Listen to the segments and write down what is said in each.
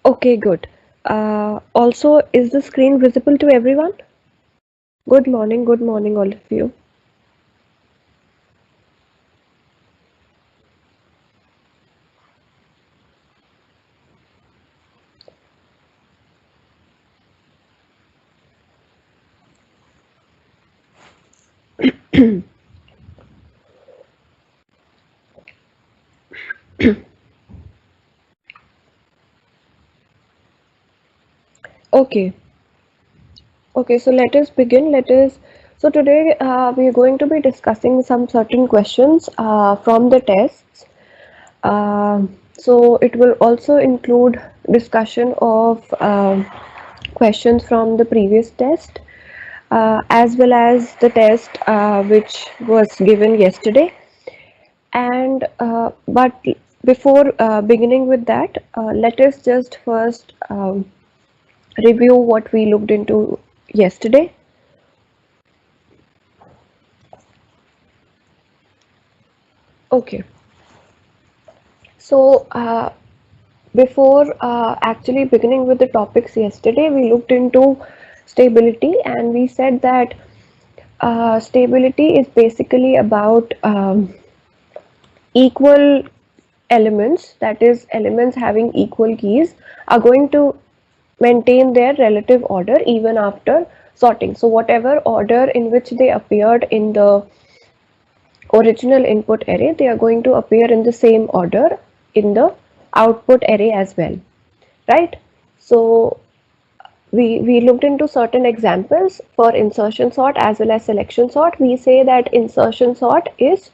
Okay, good. Also, is the screen visible to everyone? Good morning, all of you. Okay, okay, so let us begin. So today we are going to be discussing some certain questions from the tests. So it will also include discussion of questions from the previous test, as well as the test which was given yesterday. And but before beginning with that, let us just first review what we looked into yesterday. Okay, so before actually beginning with the topics yesterday, we looked into stability, and we said that stability is basically about equal elements, that is, elements having equal keys, are going to maintain their relative order even after sorting. So, whatever order in which they appeared in the original input array, they are going to appear in the same order in the output array as well, right? So, we looked into certain examples for insertion sort as well as selection sort. We say that insertion sort is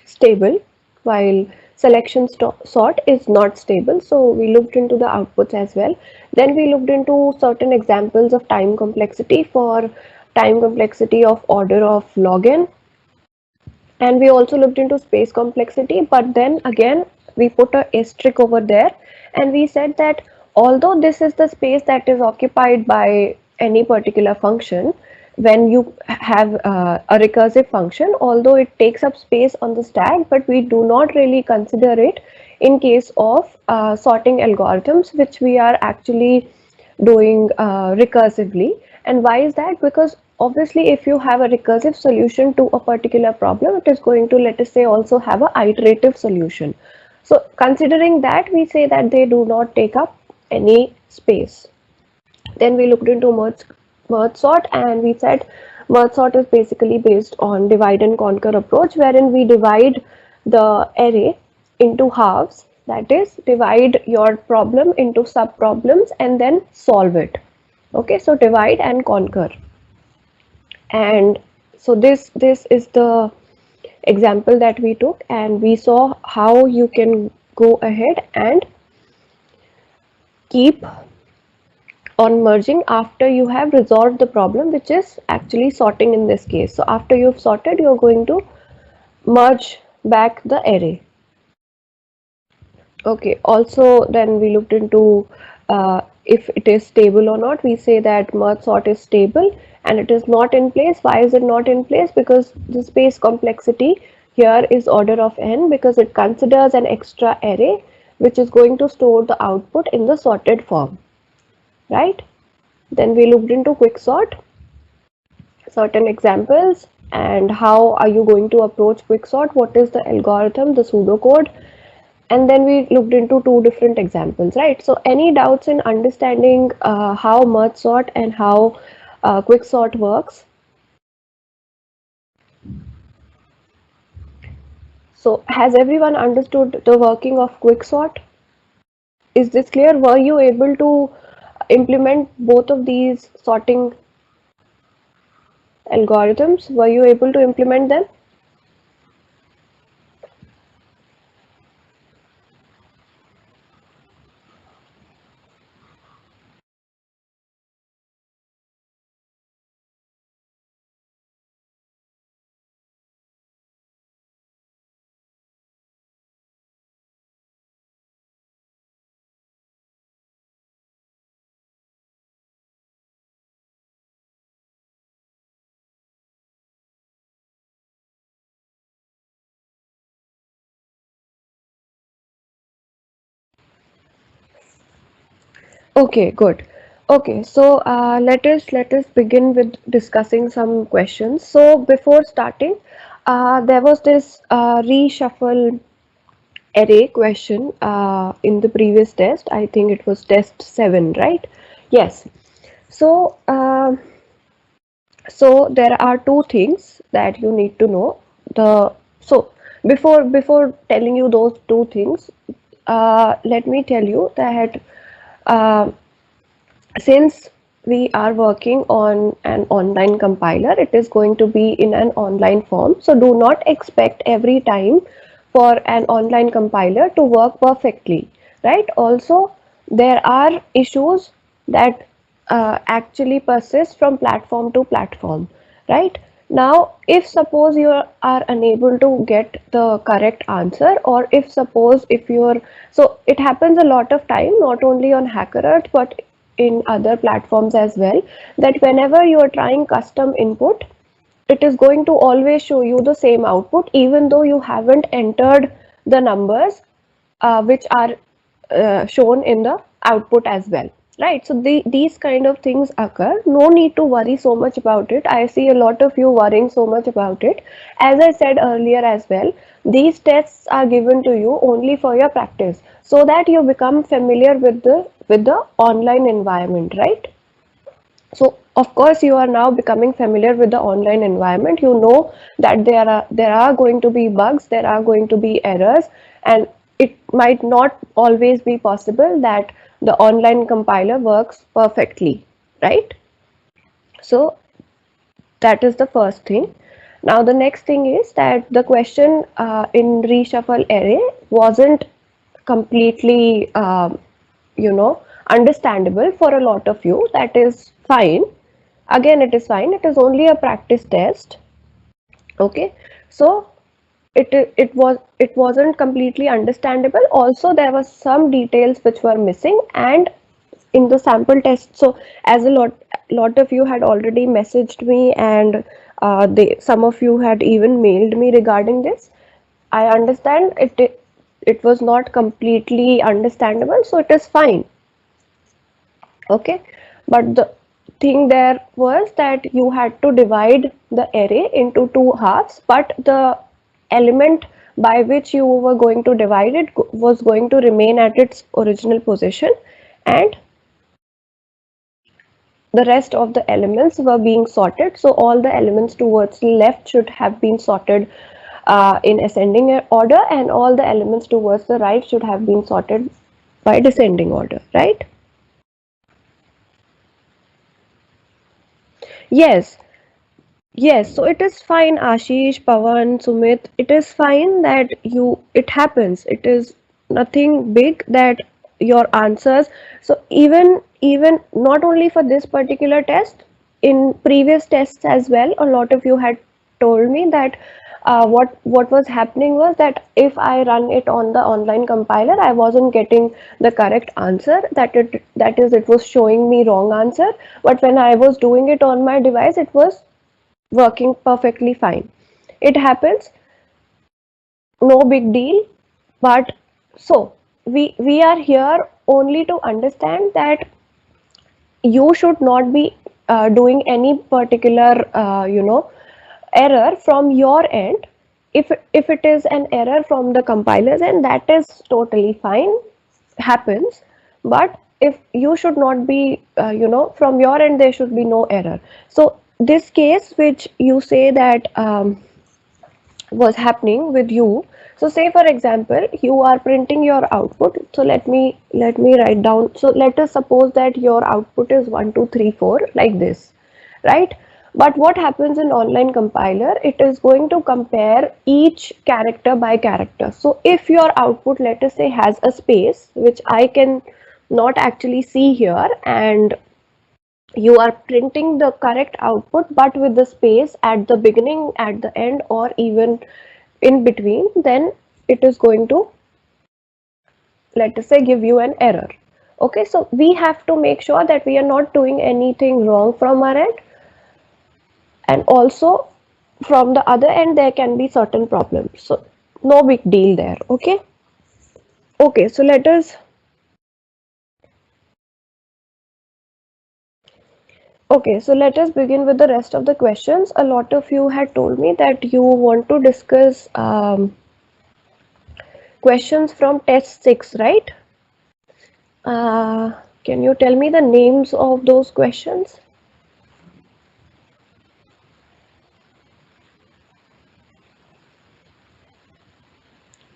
stable while selection sort is not stable. So we looked into the outputs as well. Then we looked into certain examples of time complexity for time complexity of order of log n, and we also looked into space complexity, but then again we put a asterisk over there, and we said that although this is the space that is occupied by any particular function, when you have a recursive function, although it takes up space on the stack, but we do not really consider it in case of sorting algorithms which we are actually doing recursively. And why is that? Because obviously if you have a recursive solution to a particular problem, it is going to, let us say, also have a iterative solution. So considering that, we say that they do not take up any space. Then we looked into merge sort, and we said merge sort is basically based on divide and conquer approach, wherein we divide the array into halves, that is, divide your problem into sub problems and then solve it. Okay, so divide and conquer. And so this is the example that we took, and we saw how you can go ahead and keep on merging after you have resolved the problem, which is actually sorting in this case. So after you've sorted, you're going to merge back the array. Okay, also then we looked into if it is stable or not. We say that merge sort is stable and it is not in place. Why is it not in place? Because the space complexity here is order of n, because it considers an extra array which is going to store the output in the sorted form, right? Then we looked into quicksort, certain examples, and how are you going to approach quicksort, what is the algorithm, the pseudocode, and then we looked into two different examples, right? So any doubts in understanding how merge sort and how quicksort works? So has everyone understood the working of quicksort? Is this clear? Were you able to implement both of these sorting algorithms? Were you able to implement them? Okay, good. Okay, so let us begin with discussing some questions. So before starting, there was this reshuffle array question in the previous test. I think it was test 7, right? Yes. So so there are two things that you need to know. The so before telling you those two things, let me tell you that. Uh, since we are working on an online compiler, it is going to be in an online form. So do not expect every time for an online compiler to work perfectly, right? Also, there are issues that actually persist from platform to platform, right? Now, if suppose you are unable to get the correct answer, or if suppose if you're, so it happens a lot of time, not only on HackerEarth, but in other platforms as well, that whenever you are trying custom input, it is going to always show you the same output even though you haven't entered the numbers which are shown in the output as well, right? So these kind of things occur. No need to worry so much about it. I see a lot of you worrying so much about it. As I said earlier as well, these tests are given to you only for your practice, so that you become familiar with the online environment, right? So of course you are now becoming familiar with the online environment. You know that there are going to be bugs, there are going to be errors, and it might not always be possible that the online compiler works perfectly, right? So that is the first thing. Now the next thing is that the question in reshuffle array wasn't completely understandable for a lot of you. That is fine. Again, it is fine. It is only a practice test. Okay, so it wasn't completely understandable. Also, there were some details which were missing, and in the sample test. So, as a lot of you had already messaged me, and some of you had even mailed me regarding this. I understand it was not completely understandable, so it is fine. Okay, but the thing there was that you had to divide the array into two halves, but the element by which you were going to divide it was going to remain at its original position, and the rest of the elements were being sorted. So all the elements towards the left should have been sorted in ascending order, and all the elements towards the right should have been sorted by descending order, right? Yes. Yes, so it is fine, Ashish, Pawan, Sumit. It is fine that it happens. It is nothing big that your answers. So even not only for this particular test, in previous tests as well, a lot of you had told me that what was happening was that if I run it on the online compiler, I wasn't getting the correct answer. That is, it was showing me wrong answer. But when I was doing it on my device, it was working perfectly fine. It happens, no big deal. But so we are here only to understand that you should not be doing any particular error from your end. If it is an error from the compilers, and that is totally fine, happens. But if you should not be from your end, there should be no error. So this case which you say that was happening with you. So say for example you are printing your output. So let me write down. So let us suppose that your output is 1 2 3 4 like this, right? But what happens in online compiler, it is going to compare each character by character. So if your output, let us say, has a space which I can not actually see here, and you are printing the correct output but with the space at the beginning, at the end, or even in between, then it is going to, let us say, give you an error. Okay, so we have to make sure that we are not doing anything wrong from our end, and also from the other end there can be certain problems. So no big deal there. Okay. Okay, so let us Okay, so let us begin with the rest of the questions. A lot of you had told me that you want to discuss questions from test 6, right? Can you tell me the names of those questions?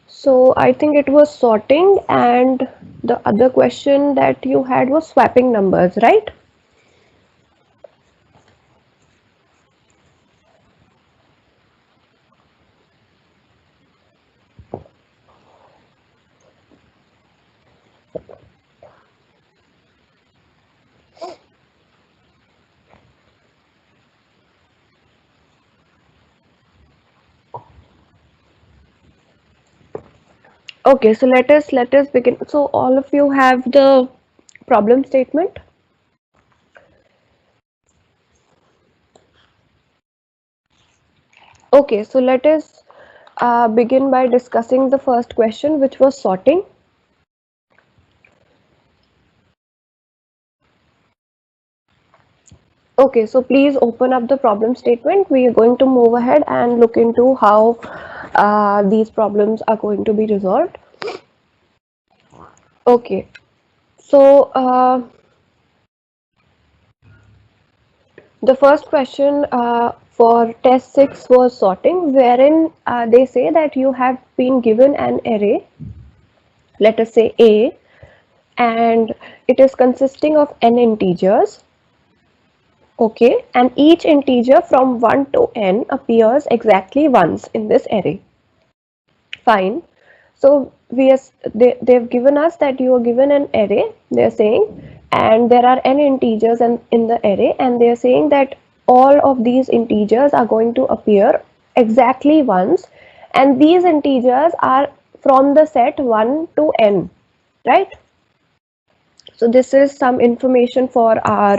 So I think it was sorting, and the other question that you had was swapping numbers, right? Okay, so let us begin. So all of you have the problem statement. Okay, so let us begin by discussing the first question, which was sorting. Okay, so please open up the problem statement. We are going to move ahead and look into how these problems are going to be resolved. Okay, so the first question for test 6 was sorting, wherein they say that you have been given an array, let us say A, and it is consisting of n integers. Okay, and each integer from 1 to n appears exactly once in this array. Fine. So they've given us that you are given an array, they're saying, and there are n integers in the array, and they're saying that all of these integers are going to appear exactly once, and these integers are from the set 1 to n, right? So this is some information for our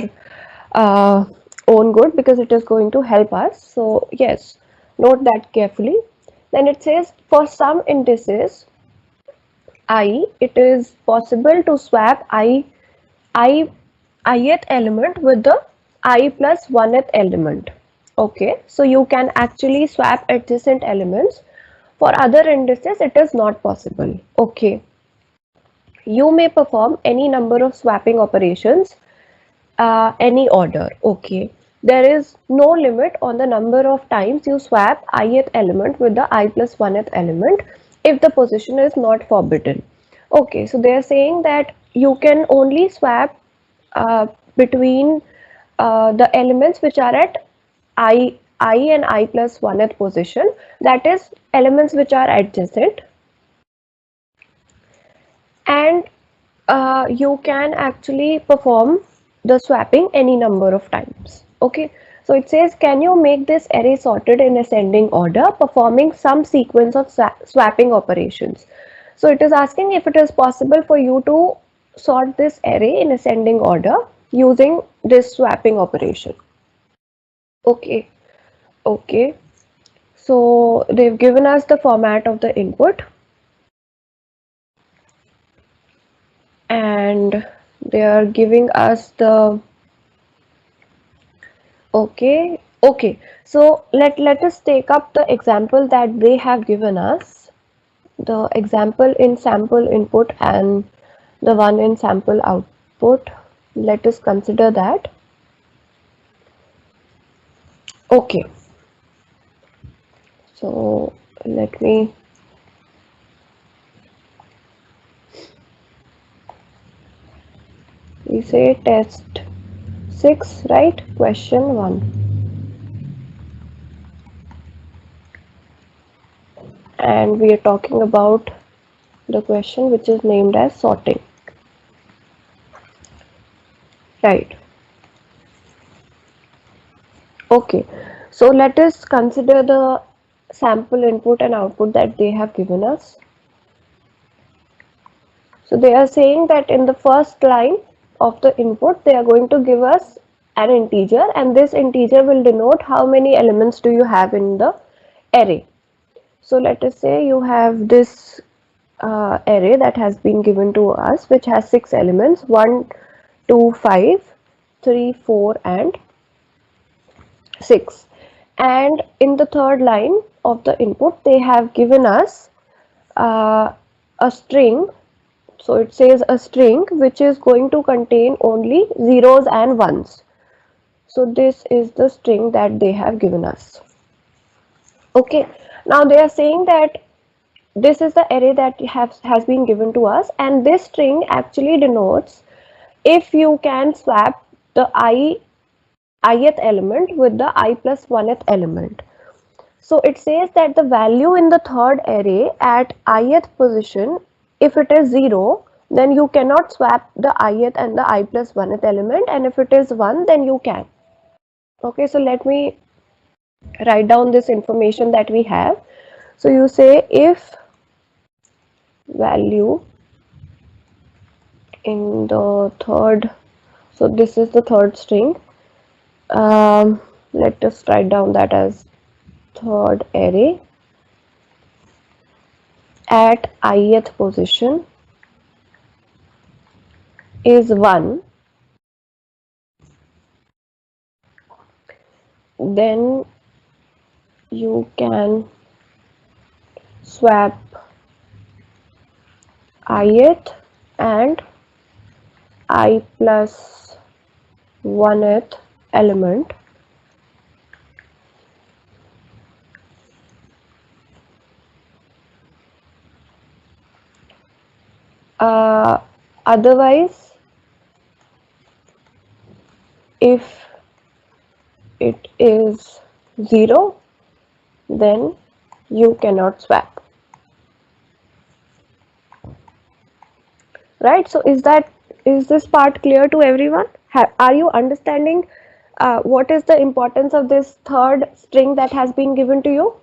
uh, own good, because it is going to help us. So yes, note that carefully. Then it says for some indices I, it is possible to swap I ith element with the I plus 1th element. Okay, so you can actually swap adjacent elements. For other indices, it is not possible. Okay, you may perform any number of swapping operations, any order. Okay, there is no limit on the number of times you swap ith element with the I plus 1th element if the position is not forbidden. Okay, so they are saying that you can only swap between the elements which are at I and I plus 1th position, that is elements which are adjacent, and you can actually perform the swapping any number of times. Okay, so it says, can you make this array sorted in ascending order performing some sequence of swapping operations? So it is asking if it is possible for you to sort this array in ascending order using this swapping operation. Okay, okay, so they've given us the format of the input, and they are giving us the okay. So let us take up the example that they have given us. The example in sample input and the one in sample output. Let us consider that. Okay. So let me we say test 6, right? Question 1. And we are talking about the question which is named as sorting. Right. Okay. So let us consider the sample input and output that they have given us. So they are saying that in the first line of the input, they are going to give us an integer, and this integer will denote how many elements do you have in the array. So let us say you have this array that has been given to us, which has 6 elements, 1, 2, 5, 3, 4 and 6. And in the third line of the input, they have given us uh, a string. So it says a string which is going to contain only zeros and ones. So this is the string that they have given us. Okay, now they are saying that this is the array that has been given to us, and this string actually denotes if you can swap the ith element with the I plus 1th element. So it says that the value in the third array at ith position, if it is 0, then you cannot swap the ith and the I plus 1th element, and if it is 1, then you can. Okay, so let me write down this information that we have. So you say if value in the third, so this is the third string. Let us write down that as third array at ith position is 1, then you can swap ith and I plus 1th element otherwise if it is 0, then you cannot swap. Right, so is this part clear to everyone? Are you understanding what is the importance of this third string that has been given to you?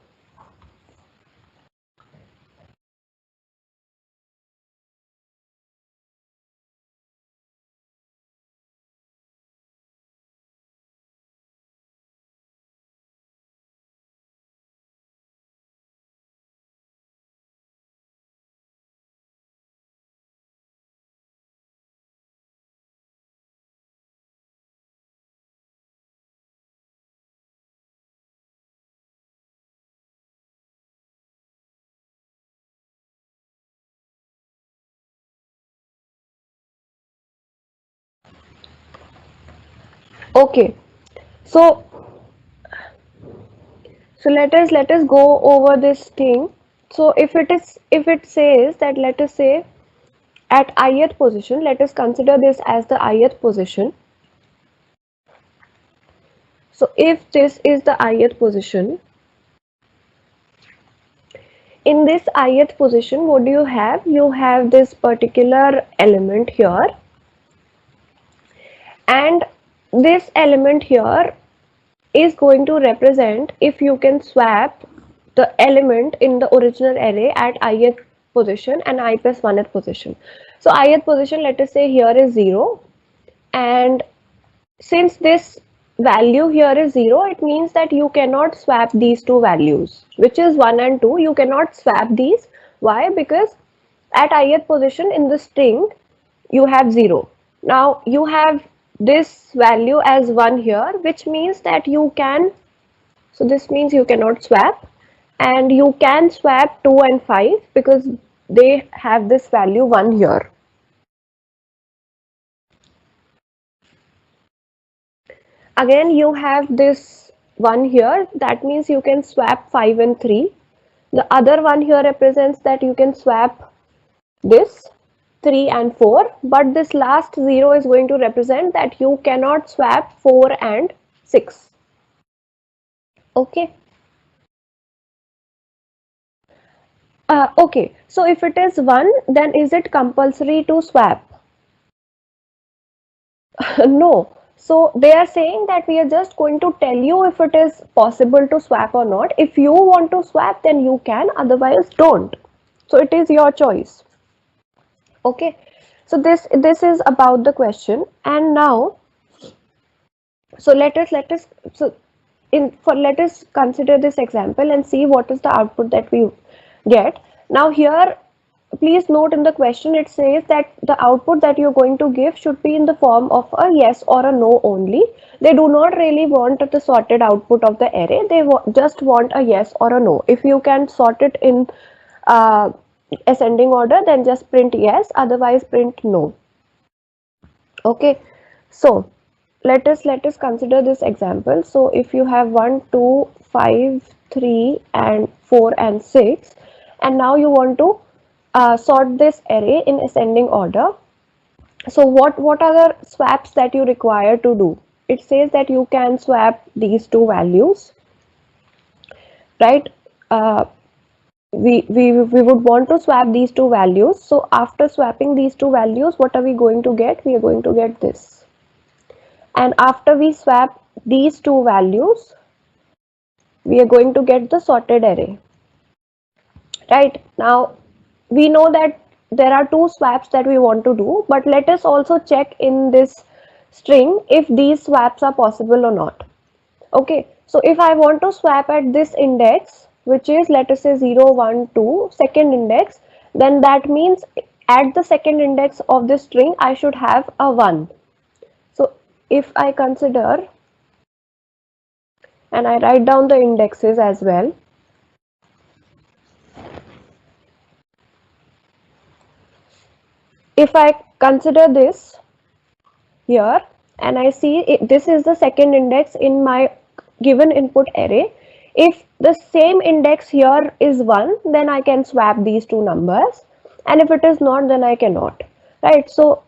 Okay, so let us go over this thing. So if it says that, let us say at ith position, let us consider this as the ith position. So if this is the ith position, in this ith position, what do you have? You have this particular element here, and this element here is going to represent if you can swap the element in the original array at ith position and I plus 1th position. So ith position, let us say here is 0, and since this value here is 0, it means that you cannot swap these two values, which is 1 and 2. You cannot swap these. Why? Because at ith position in the string you have 0. Now you have this value as 1 here, which means that you can, so this means you cannot swap, and you can swap 2 and 5 because they have this value 1 here. Again, you have this 1 here, that means you can swap 5 and 3. The other one here represents that you can swap this 3 and 4, but this last 0 is going to represent that you cannot swap 4 and 6. Okay. Okay, so if it is 1, then is it compulsory to swap? No. So they are saying that we are just going to tell you if it is possible to swap or not. If you want to swap, then you can, otherwise don't. So it is your choice. Okay. So this is about the question. And now, so let us so in for let us consider this example and see what is the output that we get. Now here please note in the question it says that the output that you're going to give should be in the form of a yes or a no only. They do not really want the sorted output of the array. They just want a yes or a no. If you can sort it in uh, ascending order, then just print yes, otherwise print no. Okay, so let us consider this example. So if you have 1, 2, 5, 3 and 4 and 6, and now you want to sort this array in ascending order. So what are the swaps that you require to do? It says that you can swap these two values, right? uh, we would want to swap these two values. So after swapping these two values, what are we going to get? We are going to get this. And after we swap these two values, we are going to get the sorted array. Right, now we know that there are two swaps that we want to do, but let us also check in this string if these swaps are possible or not. Okay, so if I want to swap at this index, which is, let us say, 0, 1, 2, second index, then that means at the second index of this string I should have a 1. So if I consider and I write down the indexes as well, if I consider this here and I see this is the second index in my given input array, if the same index here is 1, then I can swap these two numbers, and if it is not, then I cannot, right? So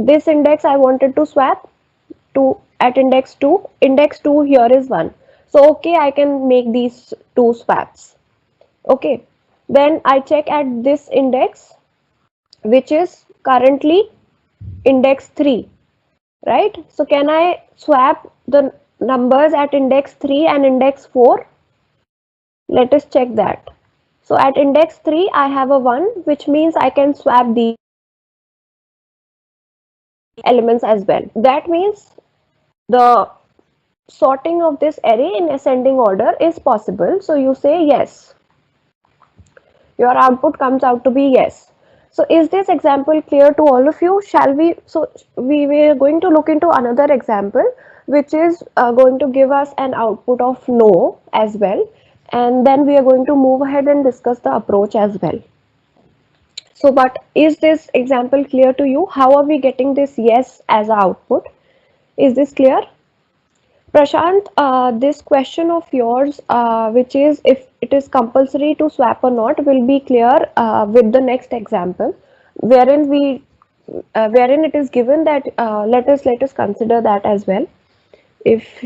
this index I wanted to swap to at index 2, index 2 here is 1, so okay, I can make these two swaps. Okay, then I check at this index, which is currently index 3, right? So can I swap the numbers at index 3 and index 4? Let us check that. So at index 3 I have a 1, which means I can swap the elements as well. That means the sorting of this array in ascending order is possible. So you say yes. Your output comes out to be yes. So is this example clear to all of you? Shall we? So we were going to look into another example, which is going to give us an output of no as well. And then we are going to move ahead and discuss the approach as well. So, but is this example clear to you? How are we getting this yes as a output? Is this clear? Prashant, this question of yours, which is if it is compulsory to swap or not, will be clear with the next example, wherein wherein it is given that let us consider that as well. If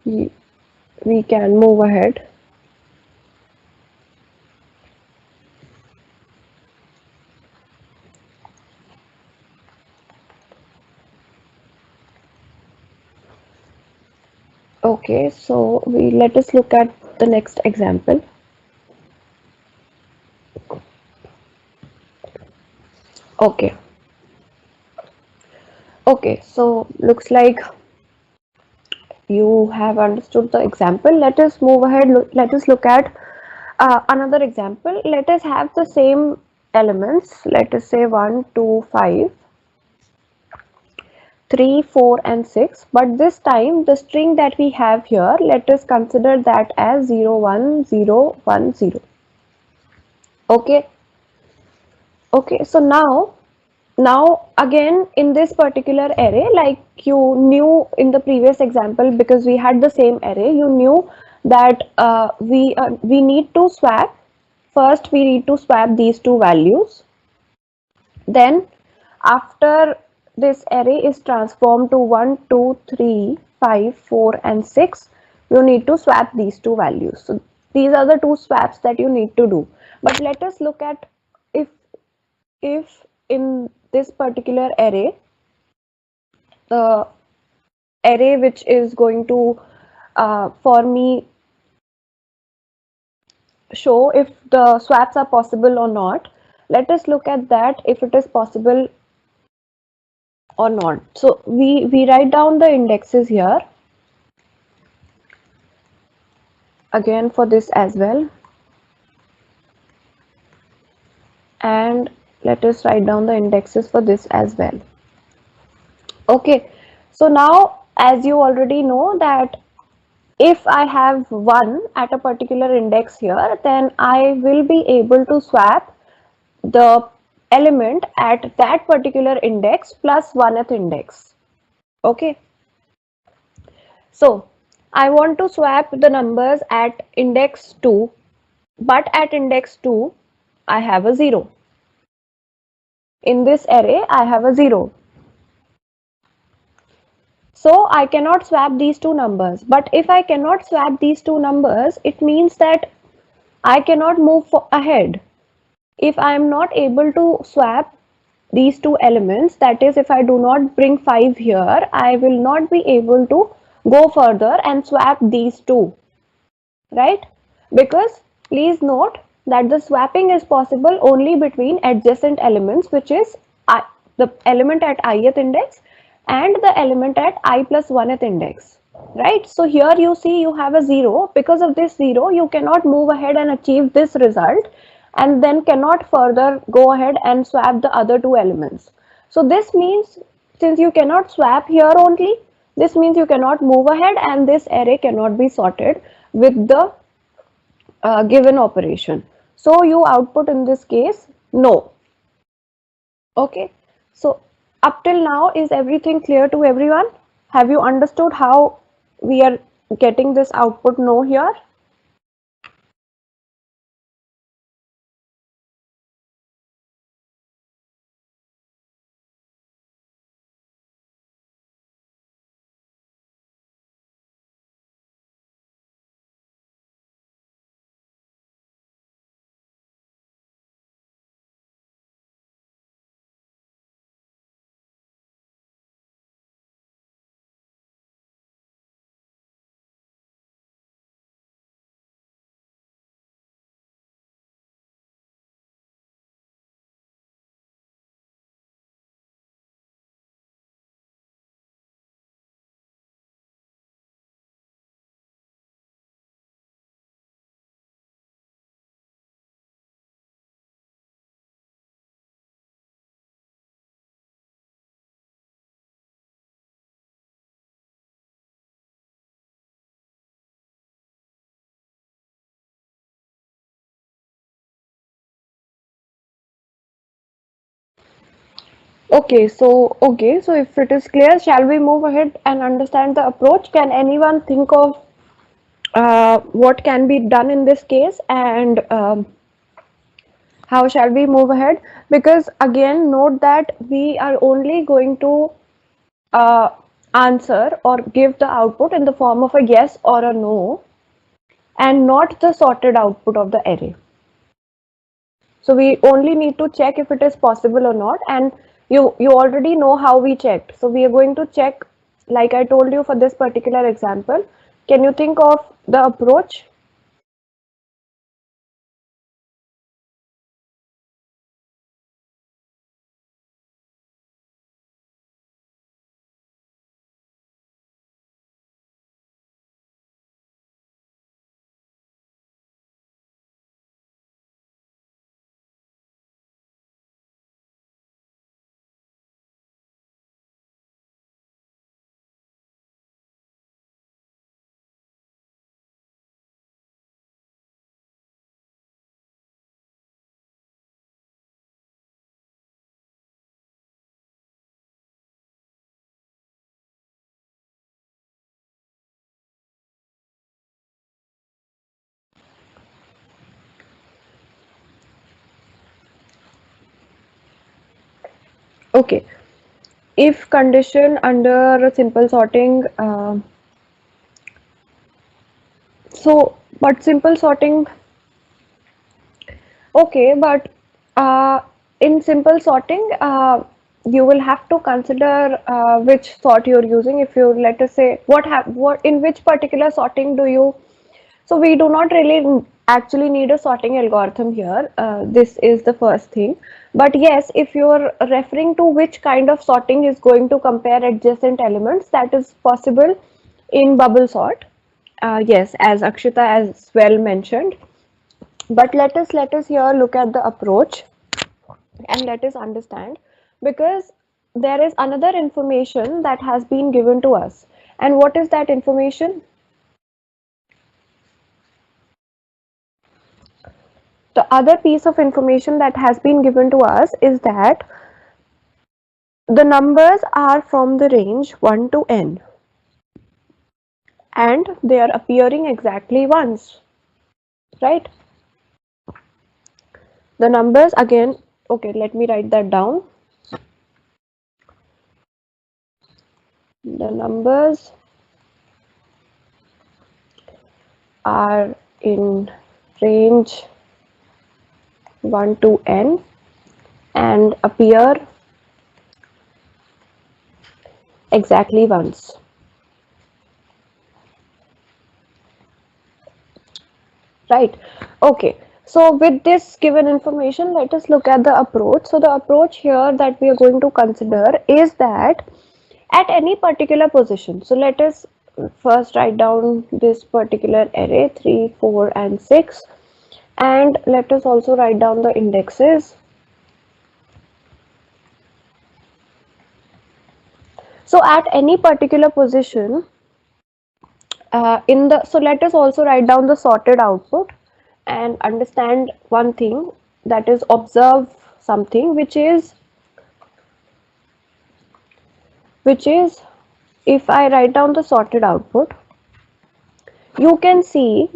we can move ahead. Okay, so let us look at the next example. Okay. Okay, so looks like you have understood the example. Let us move ahead. Let us look at another example. Let us have the same elements. Let us say 1, 2, 5, 3, 4 and 6. But this time the string that we have here, let us consider that as 0, 1, 0, 1, 0. Okay. Okay, so now again in this particular array, like you knew in the previous example, because we had the same array, you knew that we need to swap. First we need to swap these two values, then after this array is transformed to 1, 2, 3, 5, 4 and 6, you need to swap these two values. So these are the two swaps that you need to do. But let us look at if if in this particular array, the array which is going to for me show if the swaps are possible or not. Let us look at that, if it is possible or not. So we write down the indexes here again for this as well. and let us write down the indexes for this as well. Okay, so now as you already know that if I have 1 at a particular index here, then I will be able to swap the element at that particular index plus 1th index. Okay, so I want to swap the numbers at index 2, but at index 2 I have a 0. In this array I have a 0. So I cannot swap these two numbers. But if I cannot swap these two numbers, it means that I cannot move ahead. If I am not able to swap these two elements, that is, if I do not bring 5 here, I will not be able to go further and swap these two, right? Because please note that the swapping is possible only between adjacent elements, which is the element at ith index and the element at I plus 1th index, right? So here you see you have a 0. Because of this 0, you cannot move ahead and achieve this result, and then cannot further go ahead and swap the other two elements. So this means, since you cannot swap here only, this means you cannot move ahead and this array cannot be sorted with the given operation. So you output in this case no. Okay, so up till now, is everything clear to everyone? Have you understood how we are getting this output no here? Okay, so if it is clear, shall we move ahead and understand the approach? Can anyone think of what can be done in this case, and how shall we move ahead? Because again, note that we are only going to uh, answer or give the output in the form of a yes or a no, and not the sorted output of the array. So we only need to check if it is possible or not, and you already know how we checked. So we are going to check, like I told you for this particular example. Can you think of the approach? Okay, if condition under simple sorting, but simple sorting, okay, but in simple sorting, you will have to consider which sort you're using. If you, let us say, what in which particular sorting do you. So we do not really actually need a sorting algorithm here. This is the first thing. But yes, if you're referring to which kind of sorting is going to compare adjacent elements, that is possible in bubble sort. Yes, as Akshita as well mentioned. But let us here look at the approach. And let us understand, because there is another information that has been given to us. And what is that information? The other piece of information that has been given to us is that the numbers are from the range 1 to n, and they are appearing exactly once, right? The numbers again, okay, let me write that down. The numbers are in range 1 to n and appear exactly once. Right. Okay. So with this given information, let us look at the approach. So the approach here that we are going to consider is that at any particular position. So let us first write down this particular array 3, 4 and 6, and let us also write down the indexes. So at any particular position, so let us also write down the sorted output and understand one thing, that is observe something, which is if I write down the sorted output, you can see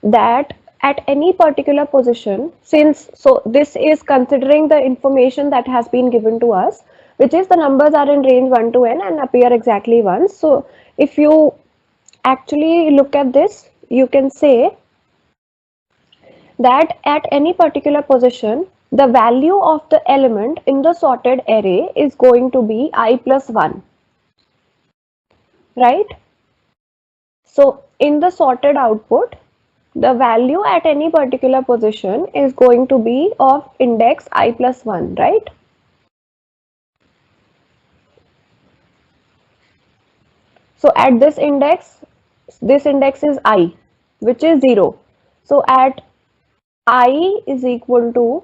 that at any particular position, since so this is considering the information that has been given to us, which is the numbers are in range 1 to n and appear exactly once. So if you actually look at this, you can say that at any particular position, the value of the element in the sorted array is going to be I plus 1, right? So in the sorted output, the value at any particular position is going to be of index I plus 1, right? So at this index is I, which is 0. So at I is equal to,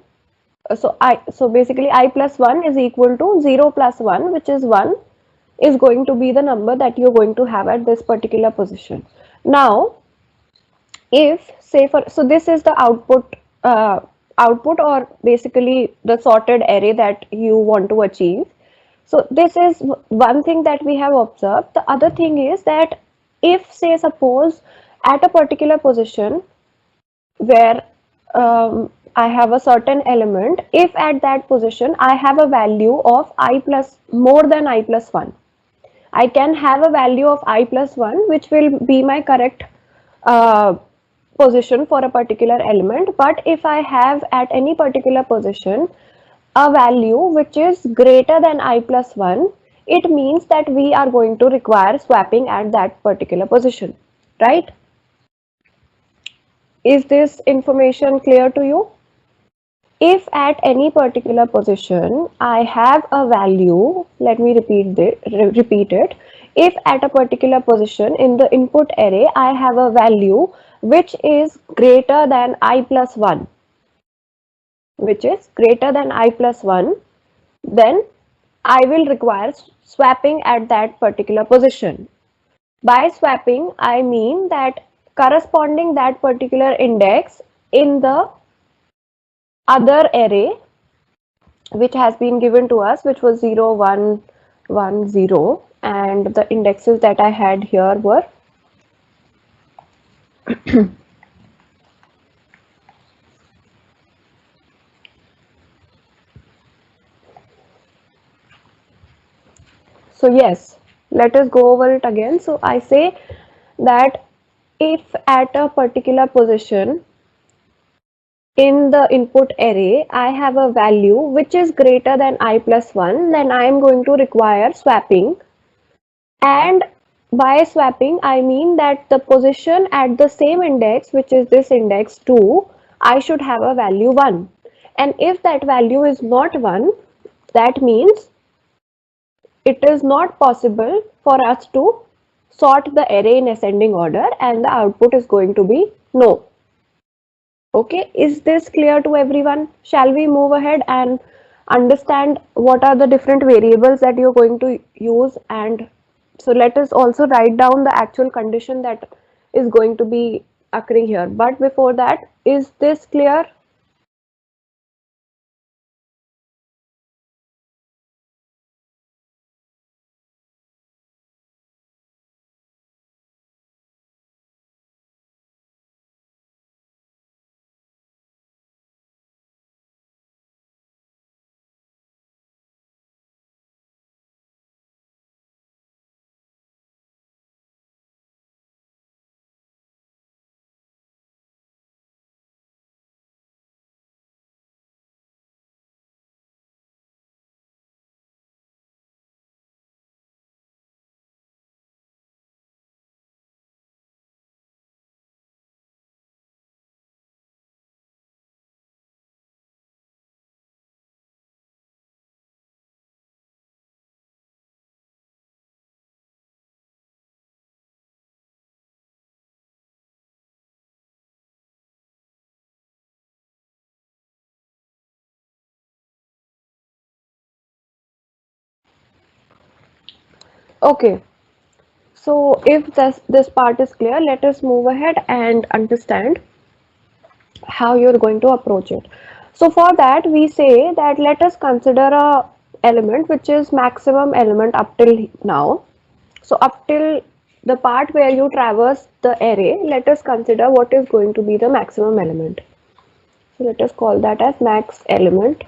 so basically I plus 1 is equal to 0 plus 1, which is 1, is going to be the number that you're going to have at this particular position. Now, if say for, so this is the output or basically the sorted array that you want to achieve. So this is one thing that we have observed. The other thing is that if say suppose at a particular position where I have a certain element, if at that position I have a value of I plus more than I plus 1, I can have a value of I plus 1, which will be my correct uh, position for a particular element. But if I have at any particular position a value which is greater than I plus 1, it means that we are going to require swapping at that particular position, right? Is this information clear to you? If at any particular position I have a value, let me repeat it. If at a particular position in the input array I have a value which is greater than I plus 1, which is greater than I plus 1, then I will require swapping at that particular position. By swapping, I mean that corresponding that particular index in the other array which has been given to us, which was 0, 1, 1, 0, and the indexes that I had here were so yes, let us go over it again. So I say that if at a particular position in the input array I have a value which is greater than I plus 1, then I am going to require swapping. And by swapping, I mean that the position at the same index, which is this index 2, I should have a value 1. And if that value is not 1, that means it is not possible for us to sort the array in ascending order, and the output is going to be no. Okay, is this clear to everyone? Shall we move ahead and understand what are the different variables that you're going to use, and so let us also write down the actual condition that is going to be occurring here. But before that, is this clear? Okay, so if this part is clear, let us move ahead and understand how you're going to approach it. So for that, we say that let us consider a element which is maximum element up till now. So up till the part where you traverse the array, let us consider what is going to be the maximum element. So let us call that as max element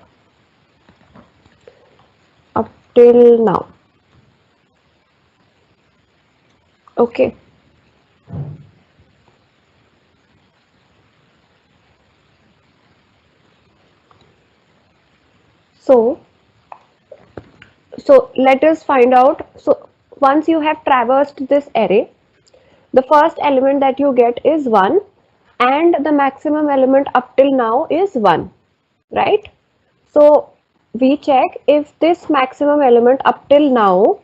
up till now. Okay. So let us find out. So once you have traversed this array, the first element that you get is 1, and the maximum element up till now is 1, right? So we check if this maximum element up till now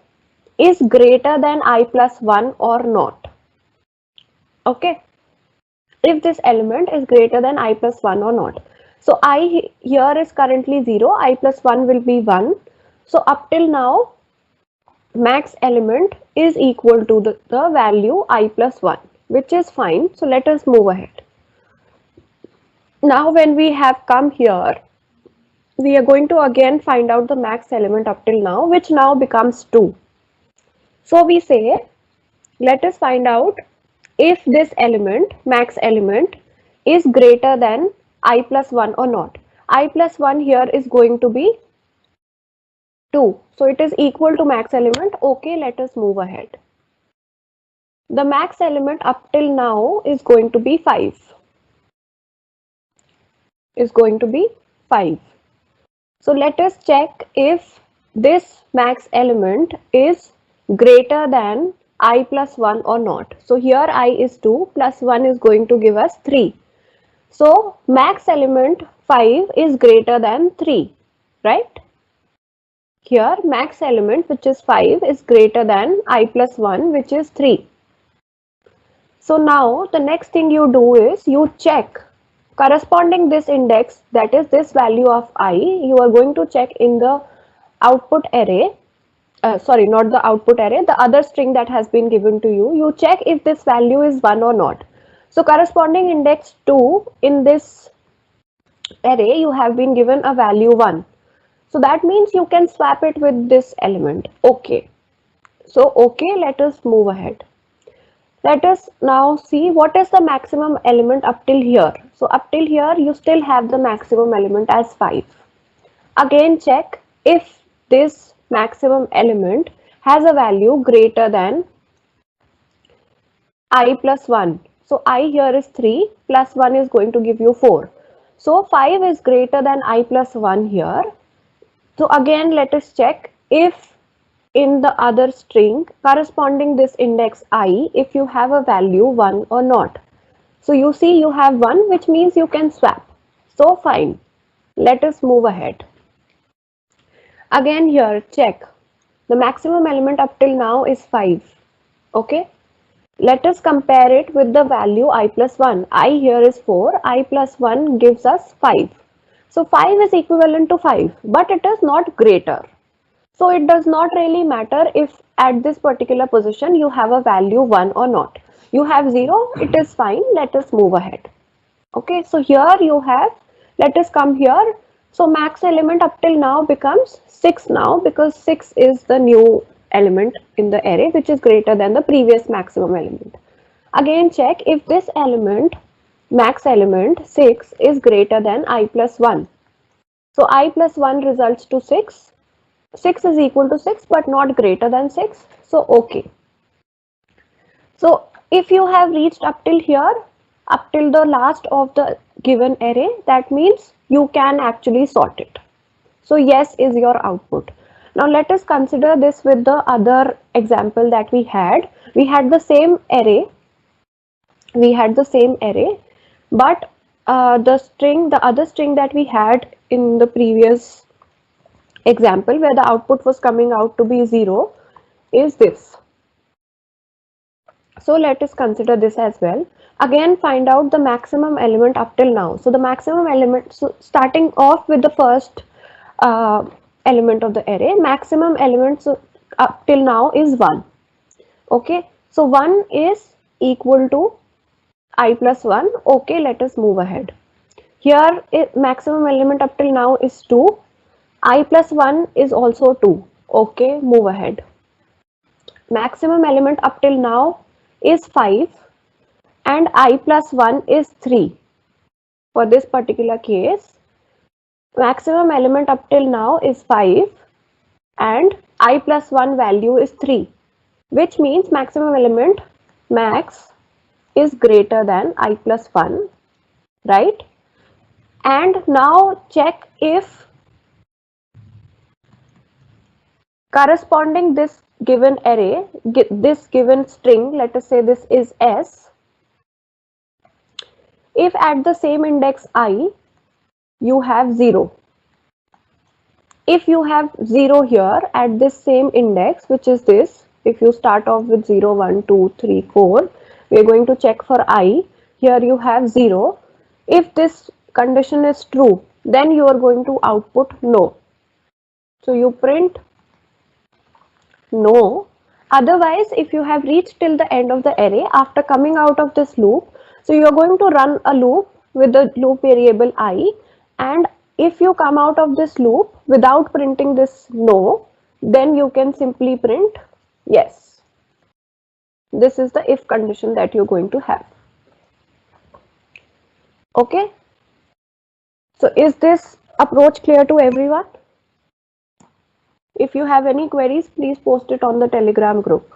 is greater than I plus 1 or not. Okay, if this element is greater than I plus 1 or not. So I here is currently 0, I plus 1 will be 1. So up till now, max element is equal to the value I plus 1, which is fine. So let us move ahead. Now when we have come here, we are going to again find out the max element up till now, which now becomes 2. So we say, let us find out if this element, max element, is greater than I plus 1 or not. I plus 1 here is going to be 2. So it is equal to max element. Okay, let us move ahead. The max element up till now is going to be 5. Is going to be 5. So let us check if this max element is greater than I plus 1 or not. So here I is 2 plus 1 is going to give us 3. So max element 5 is greater than 3, right? Here max element, which is 5, is greater than I plus 1, which is 3. So now the next thing you do is you check corresponding this index, that is this value of I, you are going to check in the output array, sorry, not the output array, the other string that has been given to you. You check if this value is 1 or not. So corresponding index 2 in this array, you have been given a value 1. So that means you can swap it with this element. Okay. So okay, let us move ahead. Let us now see what is the maximum element up till here. So up till here you still have the maximum element as 5. Again check if this maximum element has a value greater than I plus 1. So I here is 3 plus 1 is going to give you 4. So 5 is greater than I plus 1 here. So again let us check if in the other string corresponding this index I, if you have a value 1 or not. So you see you have 1, which means you can swap. So fine. Let us move ahead. Again here check. The maximum element up till now is 5. Okay. Let us compare it with the value I plus 1. I here is 4. I plus 1 gives us 5. So 5 is equivalent to 5, but it is not greater. So it does not really matter if at this particular position you have a value 1 or not. You have 0, it is fine. Let us move ahead. Okay, so here you have, let us come here. So max element up till now becomes 6 now, because 6 is the new element in the array which is greater than the previous maximum element. Again check if this element, max element 6, is greater than I plus 1. So I plus 1 results to 6. 6 is equal to 6 but not greater than 6. So okay. So if you have reached up till here, up till the last of the given array, that means you can actually sort it. So yes is your output. Now let us consider this with the other example that we had. We had the same array. But the other string that we had in the previous example, where the output was coming out to be 0, is this. So let us consider this as well. Again, find out the maximum element up till now. So the maximum element, so starting off with the first uh, element of the array, maximum element up till now is 1. Okay, so 1 is equal to I plus 1. Okay, let us move ahead. Here, maximum element up till now is 2. I plus 1 is also 2. Okay, move ahead. Maximum element up till now is 5 and I plus 1 is 3. For this particular case, maximum element up till now is 5 and I plus 1 value is 3, which means maximum element max is greater than I plus 1, right? And now check if corresponding this given array, this given string, let us say this is S, if at the same index I you have 0. If you have 0 here at this same index, which is this, if you start off with 0, 1, 2, 3, 4, we are going to check for I. Here you have 0. If this condition is true, then you are going to output no. So you print no. Otherwise, if you have reached till the end of the array, after coming out of this loop, so you are going to run a loop with the loop variable I, and if you come out of this loop without printing this no, then you can simply print yes. This is the if condition that you're going to have. Okay. So is this approach clear to everyone? If you have any queries, please post it on the Telegram group.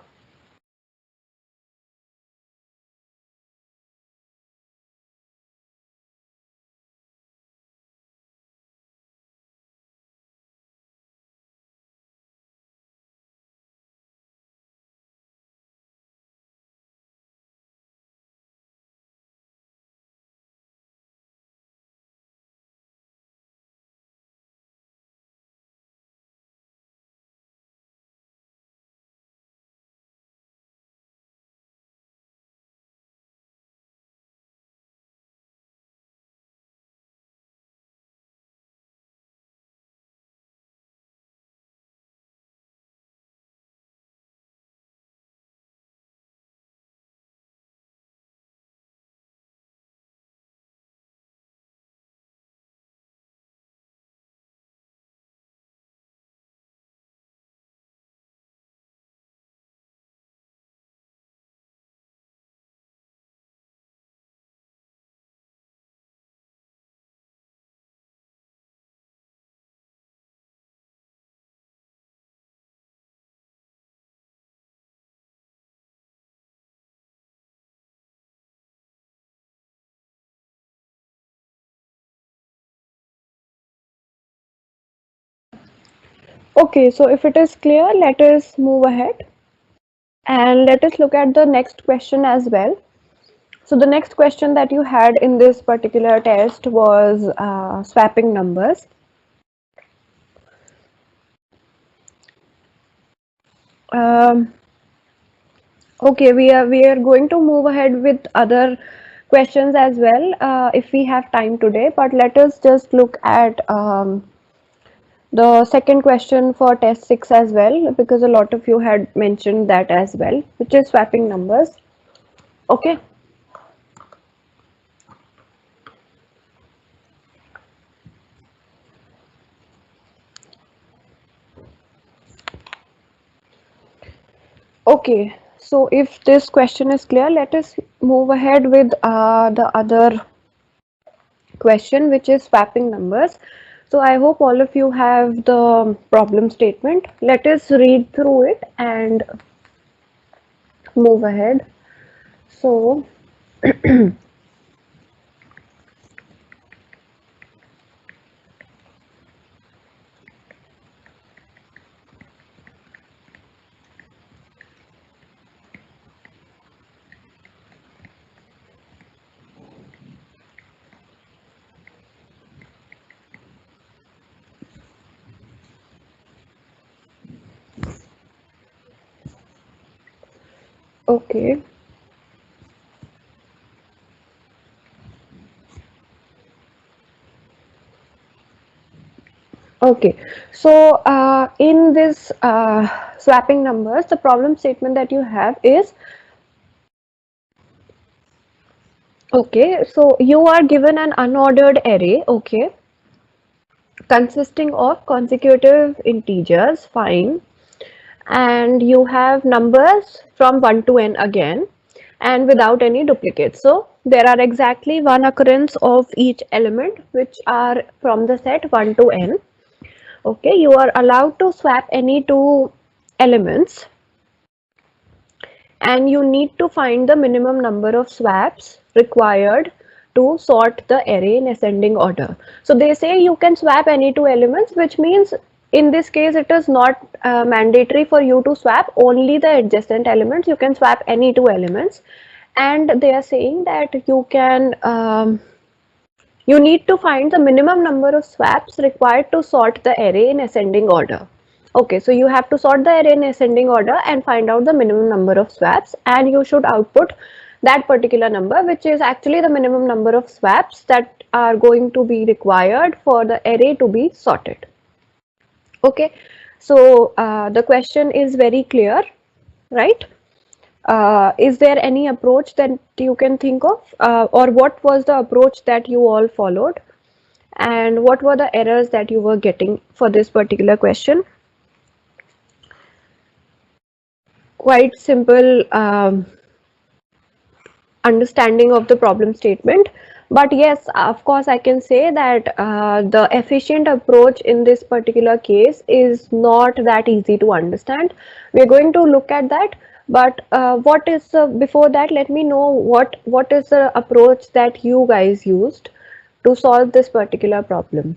Okay, so if it is clear, let us move ahead. And let us look at the next question as well. So the next question that you had in this particular test was swapping numbers. Okay, we are going to move ahead with other questions as well if we have time today, but let us just look at the second question for test 6 as well, because a lot of you had mentioned that as well, which is swapping numbers. Okay. Okay, so if this question is clear, let us move ahead with the other question, which is swapping numbers. So I hope all of you have the problem statement. Let us read through it and move ahead. So, okay, okay. So in this swapping numbers, the problem statement that you have is, okay, so you are given an unordered array, okay, consisting of consecutive integers, fine, and you have numbers from 1 to n again and without any duplicates. So there are exactly one occurrence of each element which are from the set 1 to n. Okay, you are allowed to swap any two elements and you need to find the minimum number of swaps required to sort the array in ascending order. So they say you can swap any two elements, which means in this case it is not mandatory for you to swap only the adjacent elements. You can swap any two elements, and they are saying that you need to find the minimum number of swaps required to sort the array in ascending order. Okay, so you have to sort the array in ascending order and find out the minimum number of swaps, and you should output that particular number, which is actually the minimum number of swaps that are going to be required for the array to be sorted. Okay, so the question is very clear, right? Is there any approach that you can think of, or what was the approach that you all followed, and what were the errors that you were getting for this particular question? Quite simple understanding of the problem statement, but yes, of course I can say that the efficient approach in this particular case is not that easy to understand. We're going to look at that, but what is before that, let me know what is the approach that you guys used to solve this particular problem.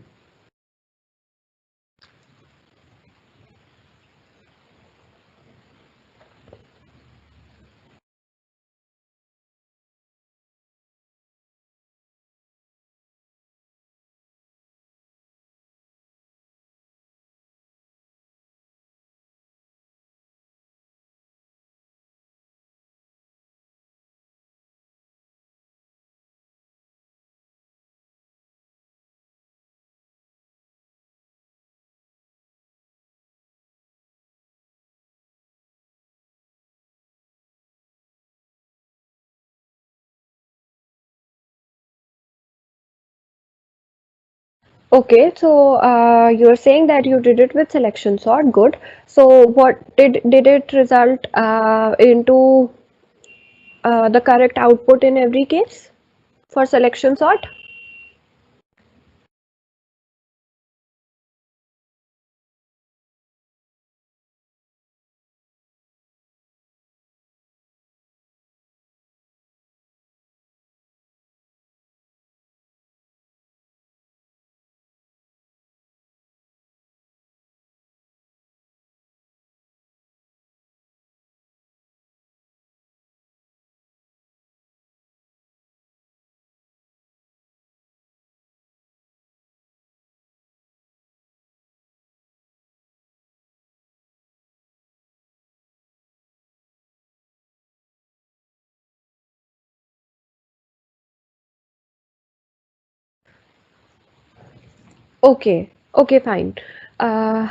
Okay, so you're saying that you did it with selection sort. Good. So what did it result into the correct output in every case for selection sort? Okay, okay, fine. Uh,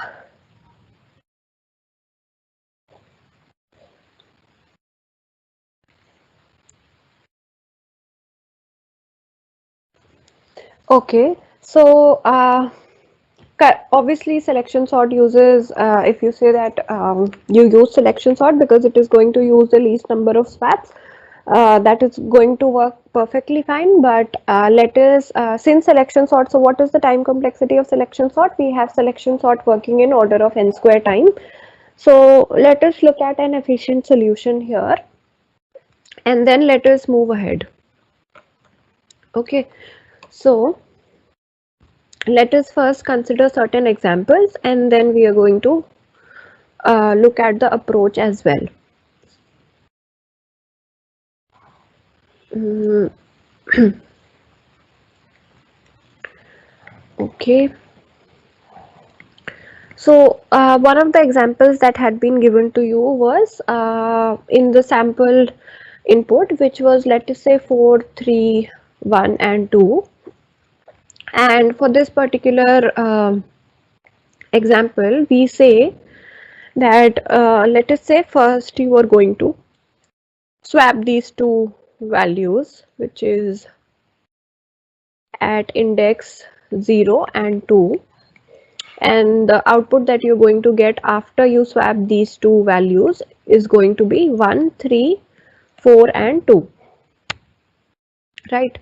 okay, so obviously selection sort uses, if you say that you use selection sort because it is going to use the least number of swaps, that is going to work perfectly fine. But let us, since selection sort, so what is the time complexity of selection sort? We have selection sort working in order of n square time. So let us look at an efficient solution here and then let us move ahead. Okay, so let us first consider certain examples and then we are going to look at the approach as well. Mm, okay, so one of the examples that had been given to you was in the sampled input, which was, let us say, 4, 3, 1 and 2. And for this particular example, we say that let us say first you are going to swap these two values, which is at index 0 and 2, and the output that you're going to get after you swap these two values is going to be 1, 3, 4 and 2, right?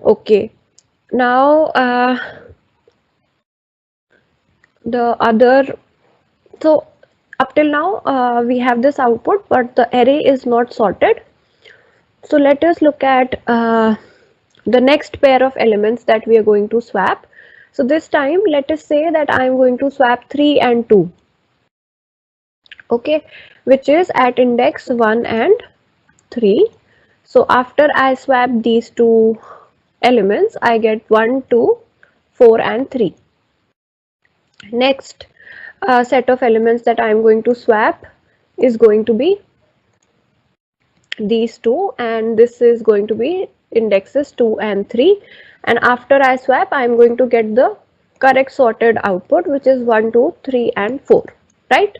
Okay, now the other, so up till now we have this output but the array is not sorted. So let us look at the next pair of elements that we are going to swap. So this time let us say that I am going to swap 3 and 2, okay, which is at index 1 and 3. So after I swap these two elements, I get 1, 2, 4 and 3. Next set of elements that I am going to swap is going to be these two, and this is going to be indexes 2 and 3. And after I swap, I am going to get the correct sorted output, which is 1, 2, 3 and 4, right?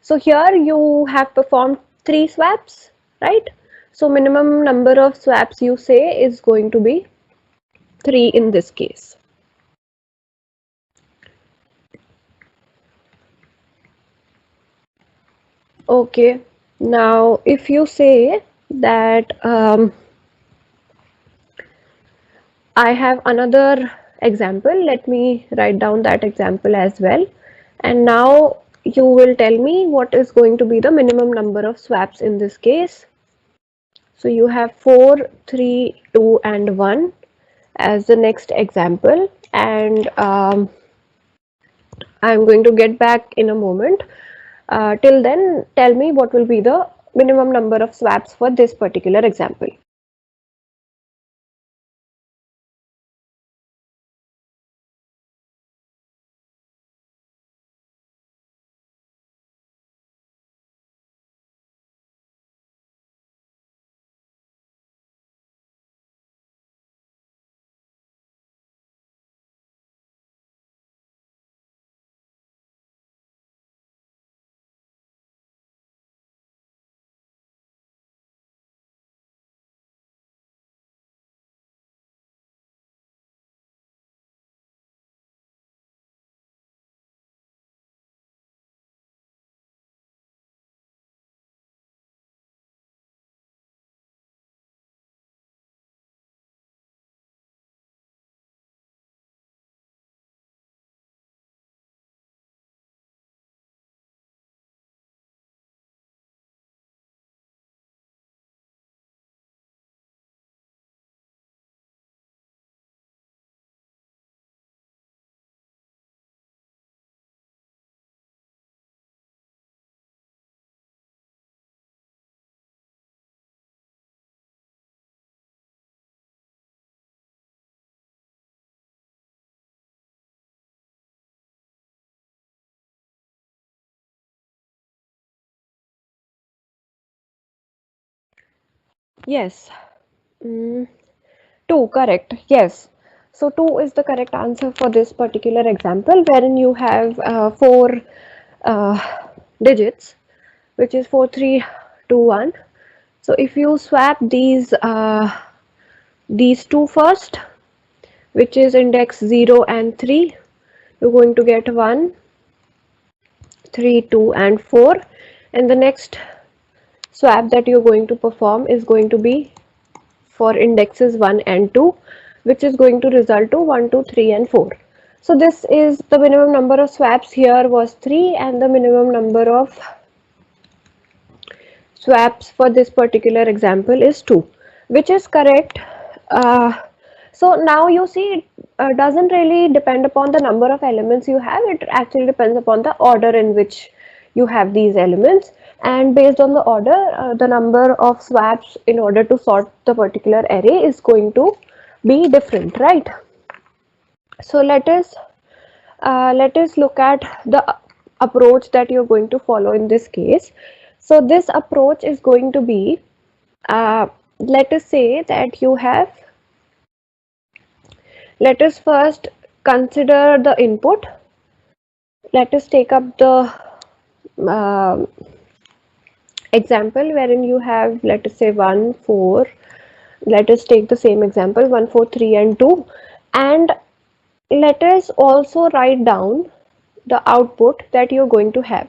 So here you have performed 3 swaps, right? So minimum number of swaps you say is going to be 3 in this case. Okay, now if you say that I have another example, let me write down that example as well. And now you will tell me what is going to be the minimum number of swaps in this case. So you have 4, 3, 2 and 1 as the next example, and I'm going to get back in a moment. Till then, tell me what will be the minimum number of swaps for this particular example. Yes. Mm, 2, correct. Yes. So 2 is the correct answer for this particular example, wherein you have four uh, digits, which is 4321. So if you swap these two first, which is index 0 and 3, you're going to get 1, 3, 2 and 4, and the next swap that you're going to perform is going to be for indexes 1 and 2, which is going to result to 1, 2, 3 and 4. So this is the minimum number of swaps here was 3, and the minimum number of swaps for this particular example is 2, which is correct. So now you see it doesn't really depend upon the number of elements you have, it actually depends upon the order in which you have these elements, and based on the order the number of swaps in order to sort the particular array is going to be different, right? So let us look at the approach that you're going to follow in this case. So this approach is going to be, let us say that you have, let us first consider the input. Let us take up the example wherein you have, let us say 1, 4. Let us take the same example 1, 4, 3 and 2, and let us also write down the output that you're going to have.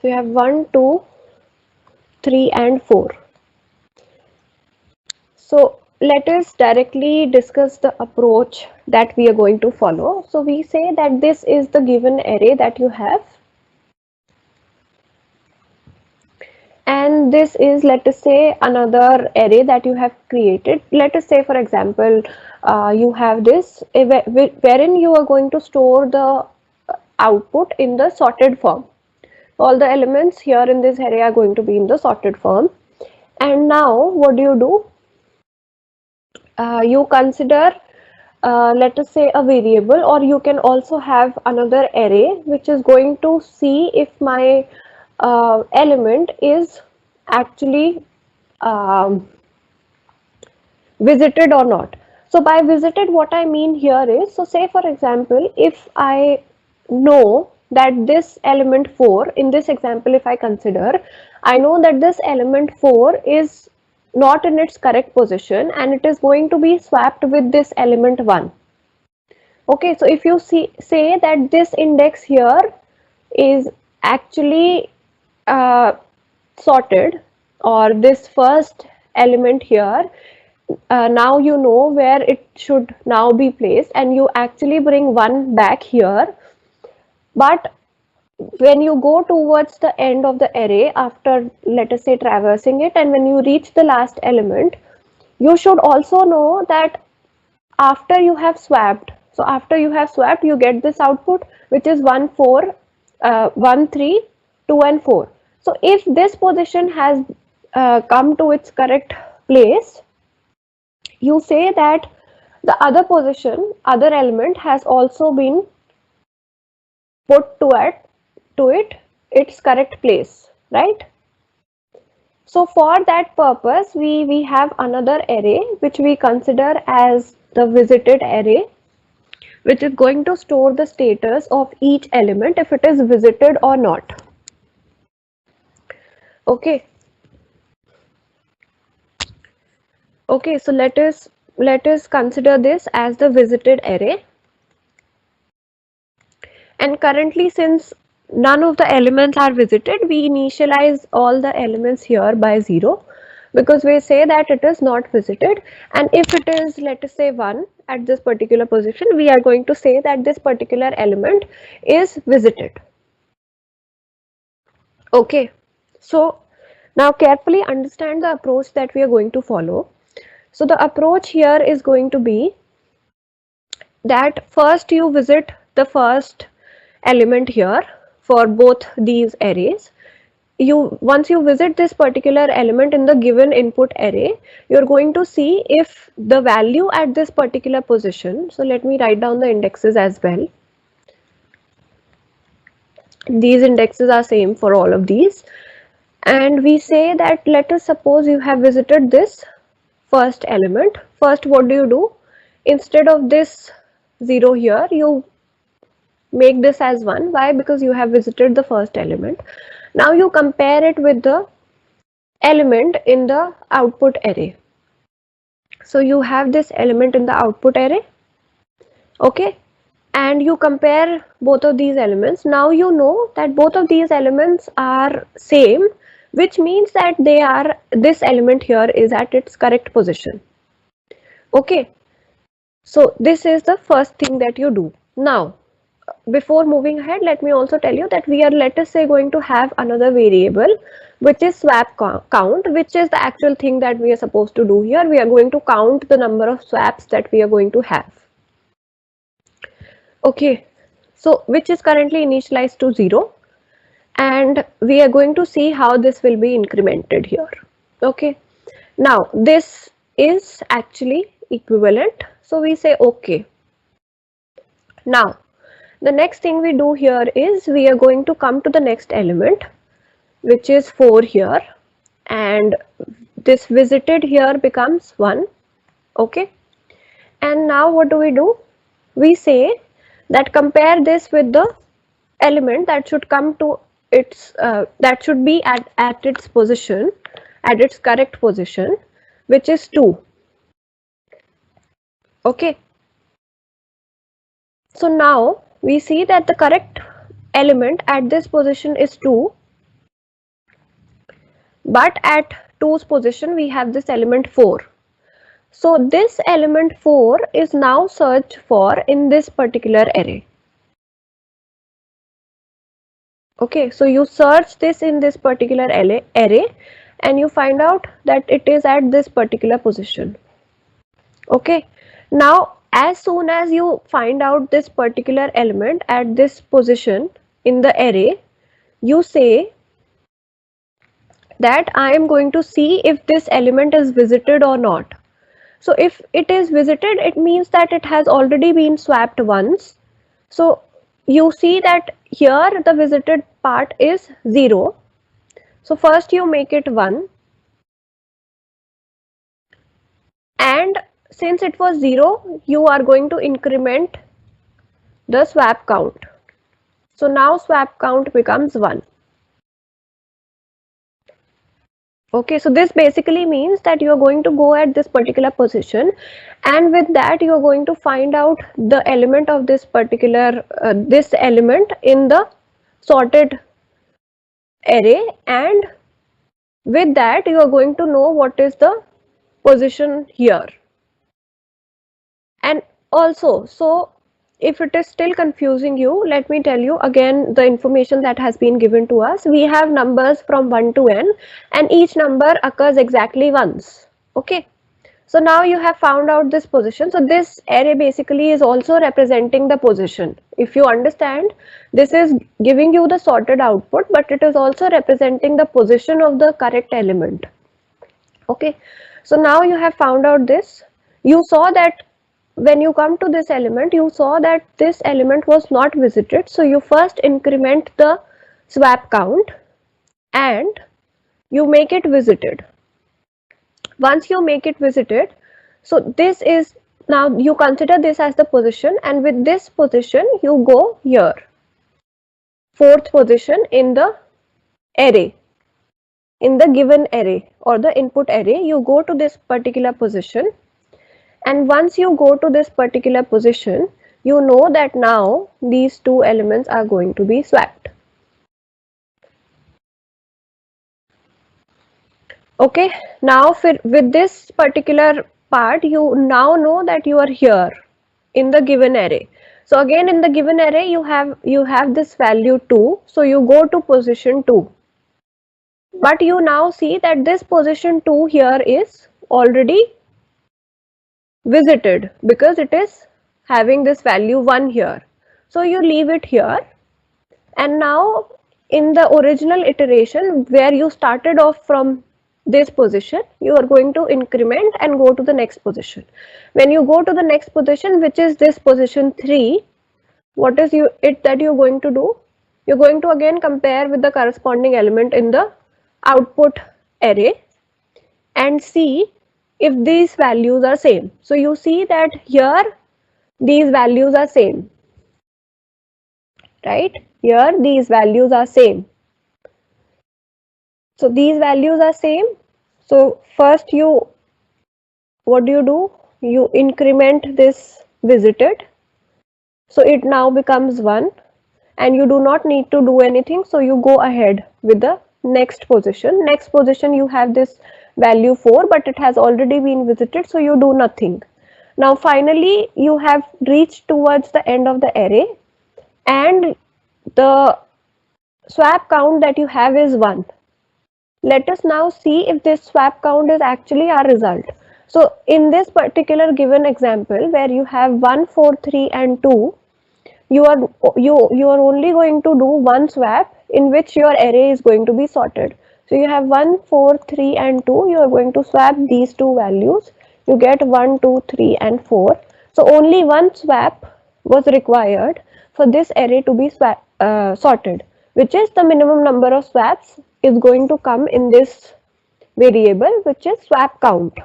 So you have 1, 2, 3 and 4. So let us directly discuss the approach that we are going to follow. So we say that this is the given array that you have, and this is, let us say, another array that you have created. Let us say, for example, you have this wherein you are going to store the output in the sorted form. All the elements here in this array are going to be in the sorted form. And now what do? You consider, let us say, a variable, or you can also have another array which is going to see if my element is actually visited or not. So by visited, what I mean here is, so say for example, if I know that this element 4, in this example if I consider, I know that this element 4 is not in its correct position and it is going to be swapped with this element 1. Okay, so if you say that this index here is actually sorted, or this first element here, now you know where it should now be placed, and you actually bring 1 back here. But when you go towards the end of the array after, let us say, traversing it, and when you reach the last element, you should also know that after you have swapped, so after you have swapped, you get this output, which is 1, 4, 1, 3, 2 and 4. So if this position has come to its correct place, you say that the other position, other element has also been put to its correct place, right? So for that purpose, we have another array which we consider as the visited array, which is going to store the status of each element if it is visited or not. Okay. Okay, so let us consider this as the visited array. And currently, since none of the elements are visited, we initialize all the elements here by 0, because we say that it is not visited. And if it is, let us say, 1 at this particular position, we are going to say that this particular element is visited. Okay, so now carefully understand the approach that we are going to follow. So the approach here is going to be that first you visit the first element here for both these arrays. Once you visit this particular element in the given input array, you're going to see if the value at this particular position, so let me write down the indexes as well. These indexes are same for all of these, and we say that, let us suppose you have visited this first element. First, what do? instead of this 0 here, you make this as 1. Why? Because you have visited the first element. Now you compare it with the element in the output array. So you have this element in the output array, okay, and you compare both of these elements. Now you know that both of these elements are same, which means that this element here is at its correct position. Okay, so this is the first thing that you do. Now before moving ahead, let me also tell you that we are, let us say, going to have another variable which is swap count, which is the actual thing that we are supposed to do here. We are going to count the number of swaps that we are going to have. Okay, so which is currently initialized to 0, and we are going to see how this will be incremented here. Okay, now this is actually equivalent, so we say okay. Now the next thing we do here is we are going to come to the next element, which is 4 here, and this visited here becomes 1. Okay, and now what do? We say that compare this with the element that should come to its that should be at its position, at its correct position, which is 2. Okay, so now we see that the correct element at this position is 2, but at 2's position we have this element 4. So this element 4 is now searched for in this particular array. Okay, so you search this in this particular array and you find out that it is at this particular position. Okay, now as soon as you find out this particular element at this position in the array, you say that I am going to see if this element is visited or not. So if it is visited, it means that it has already been swapped once. So you see that here the visited part is 0. So first you make it 1, and since it was 0, you are going to increment the swap count. So now swap count becomes 1. Okay, so this basically means that you are going to go at this particular position, and with that you are going to find out the element of this particular this element in the sorted array, and with that you are going to know what is the position here. And also, so if it is still confusing you, let me tell you again the information that has been given to us. We have numbers from 1 to n, and each number occurs exactly once. Okay, so now you have found out this position. So this array basically is also representing the position. If you understand, this is giving you the sorted output, but it is also representing the position of the correct element. Okay, so now you have found out this. You saw that when you come to this element, you saw that this element was not visited. So you first increment the swap count and you make it visited. Once you make it visited, so this is, now you consider this as the position, and with this position you go here, 4th position in the array, in the given array or the input array. You go to this particular position, and once you go to this particular position, you know that now these two elements are going to be swapped. Okay, now with this particular part, you now know that you are here in the given array. So again, in the given array you have this value 2, so you go to position 2, but you now see that this position 2 here is already visited because it is having this value 1 here. So you leave it here, and now in the original iteration where you started off from this position, you are going to increment and go to the next position. When you go to the next position, which is this position 3, what is that you're going to do? You're going to again compare with the corresponding element in the output array and see if these values are same. So you see that here these values are same, right? Here these values are same. So these values are same. So first what do? You increment this visited. So it now becomes 1 and you do not need to do anything. So you go ahead with the next position. Next position you have this value 4, but it has already been visited. So you do nothing. Now finally you have reached towards the end of the array and the swap count that you have is 1. Let us now see if this swap count is actually our result. So in this particular given example where you have 1, 4, 3 and 2, you are only going to do one swap in which your array is going to be sorted. So you have 1, 4, 3 and 2. You are going to swap these two values. You get 1, 2, 3 and 4. So only one swap was required for this array to be sorted, which is the minimum number of swaps is going to come in this variable, which is swap count.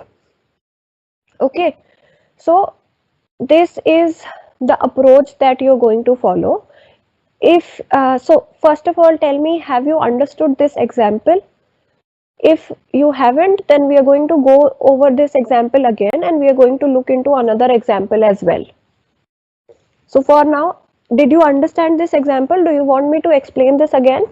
Okay, so this is the approach that you're going to follow. If so, first of all, tell me, have you understood this example? If you haven't, then we are going to go over this example again and we are going to look into another example as well. So for now, did you understand this example? Do you want me to explain this again?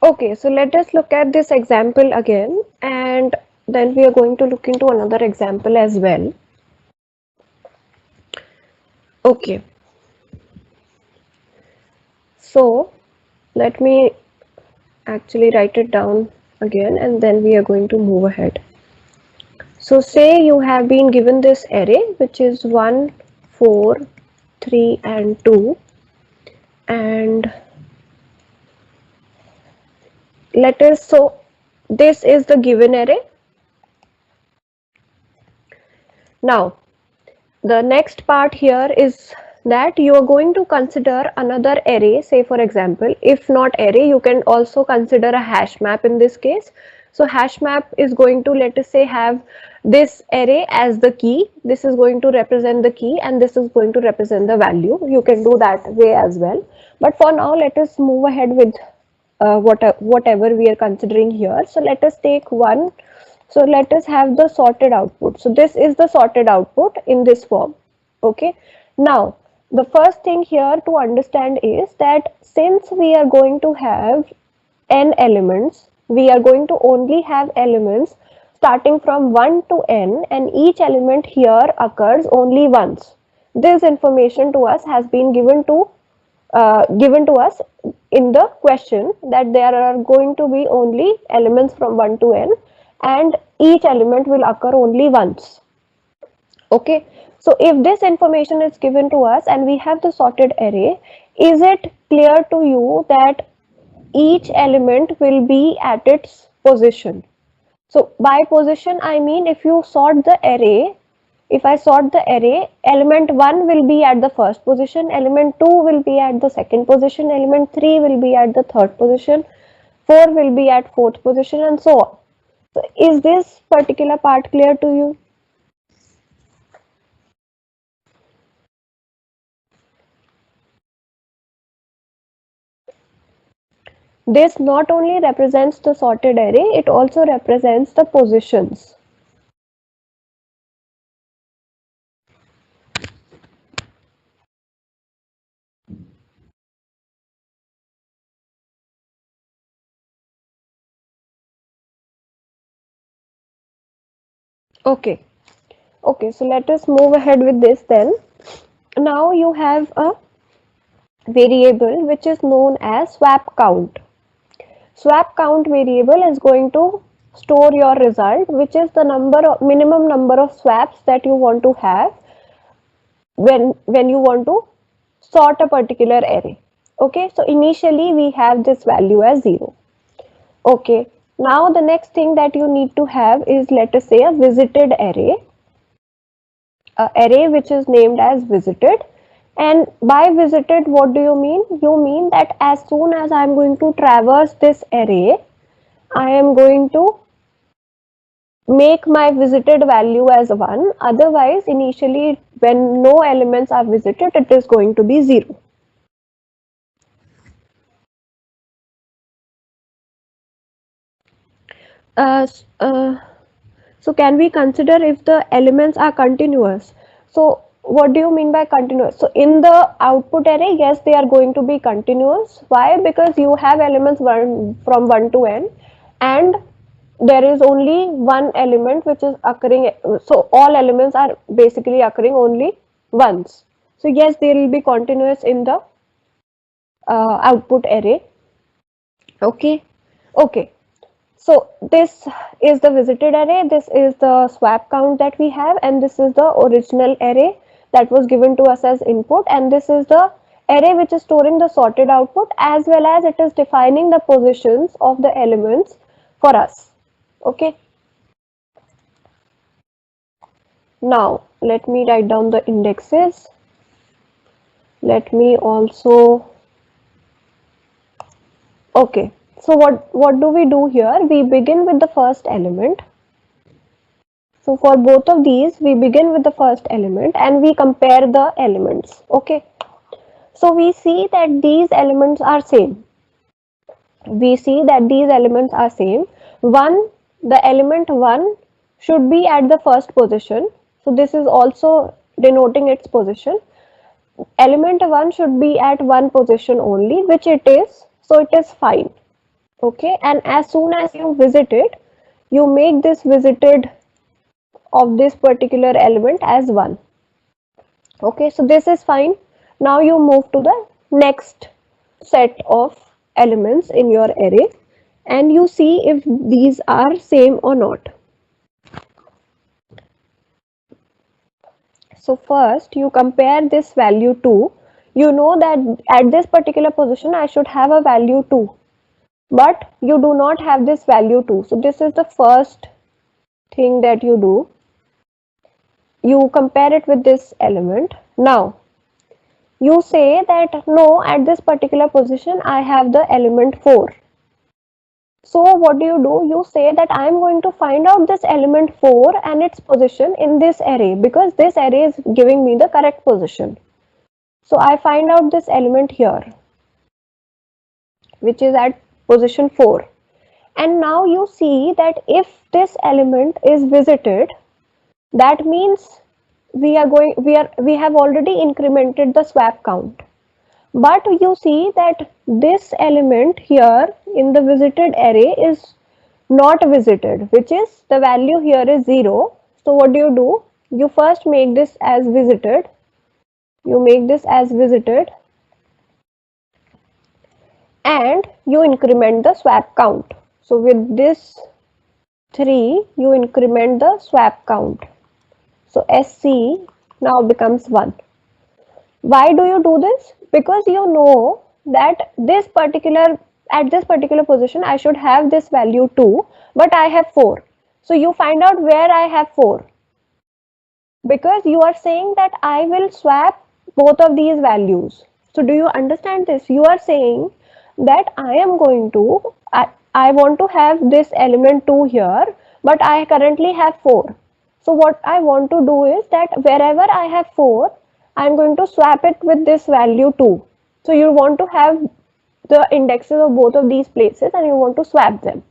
Okay, so let us look at this example again and then we are going to look into another example as well. Okay, so let me actually write it down again and then we are going to move ahead. So say you have been given this array which is 1, 4, 3 and 2 and let us, so this is the given array. Now the next part here is that you are going to consider another array, say for example, if not array, you can also consider a hash map in this case. So hash map is going to, let us say, have this array as the key. This is going to represent the key and this is going to represent the value. You can do that way as well. But for now, let us move ahead with whatever we are considering here. So let us take one. So let us have the sorted output. So this is the sorted output in this form. Okay. Now the first thing here to understand is that since we are going to have n elements, we are going to only have elements starting from 1 to n and each element here occurs only once. This information to us has been given to us in the question that there are going to be only elements from 1 to n and each element will occur only once. Okay, so if this information is given to us and we have the sorted array, is it clear to you that each element will be at its position? So by position I mean if you sort the array, if I sort the array, element 1 will be at the first position, element 2 will be at the second position, element 3 will be at the third position, 4 will be at fourth position and so on. Is this particular part clear to you? This not only represents the sorted array, it also represents the positions. Okay. Okay, so let us move ahead with this then. Now you have a variable which is known as swap count. Swap count variable is going to store your result, which is the minimum number of swaps that you want to have when you want to sort a particular array. Okay, so initially we have this value as 0. Okay, now the next thing that you need to have is, let us say, a visited array, a array which is named as visited. And by visited, what do you mean? You mean that as soon as I am going to traverse this array, I am going to make my visited value as 1. Otherwise, initially when no elements are visited, it is going to be 0. Uh, s- uh, so can we consider if the elements are continuous? So what do you mean by continuous? So in the output array, yes, they are going to be continuous. Why? Because you have elements from 1 to n, and there is only one element which is occurring. So all elements are basically occurring only once. So yes, they will be continuous in the output array. Okay. Okay. So this is the visited array, this is the swap count that we have, and this is the original array that was given to us as input, and this is the array which is storing the sorted output, as well as it is defining the positions of the elements for us. Okay. Now let me write down the indexes. Let me also, okay. So what do we do here? We begin with the first element. So for both of these, we begin with the first element and we compare the elements. Okay. So we see that these elements are same. We see that these elements are same. The element 1 should be at the first position. So this is also denoting its position. Element 1 should be at one position only, which it is. So it is fine. Okay. And as soon as you visit it, you make this visited of this particular element as 1. Okay, so this is fine. Now you move to the next set of elements in your array and you see if these are same or not. So first you compare this value 2. You know that at this particular position I should have a value 2, but you do not have this value 2. So this is the first thing that you do. You compare it with this element. Now you say that no, at this particular position I have the element 4. So what do? You say that I am going to find out this element 4 and its position in this array, because this array is giving me the correct position. So I find out this element here, which is at position 4. And now you see that if this element is visited, that means we have already incremented the swap count. But you see that this element here in the visited array is not visited, which is the value here is 0. So what do? You first make this as visited. You make this as visited and you increment the swap count. So with this 3, you increment the swap count. So SC now becomes 1. Why do you do this? Because you know that at this particular position I should have this value 2, but I have 4. So you find out where I have 4, because you are saying that I will swap both of these values. So do you understand this? You are saying that I want to have this element 2 here, but I currently have 4. So what I want to do is that wherever I have 4, I'm going to swap it with this value 2. So you want to have the indexes of both of these places and you want to swap them.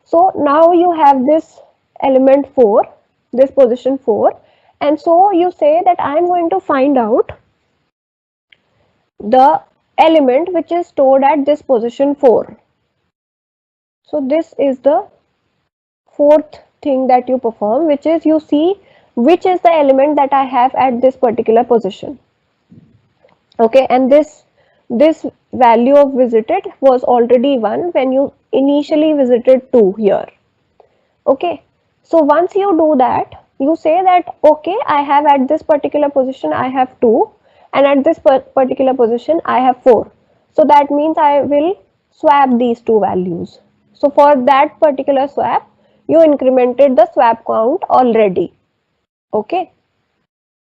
So now you have this element 4, this position 4, and so you say that I am going to find out the element which is stored at this position 4. So this is the fourth thing that you perform, which is you see which is the element that I have at this particular position. Okay, and this value of visited was already 1 when you initially visited 2 here. Okay, so once you do that, you say that okay, I have at this particular position I have 2, and at this particular position I have 4. So that means I will swap these two values. So for that particular swap, you incremented the swap count already. Okay,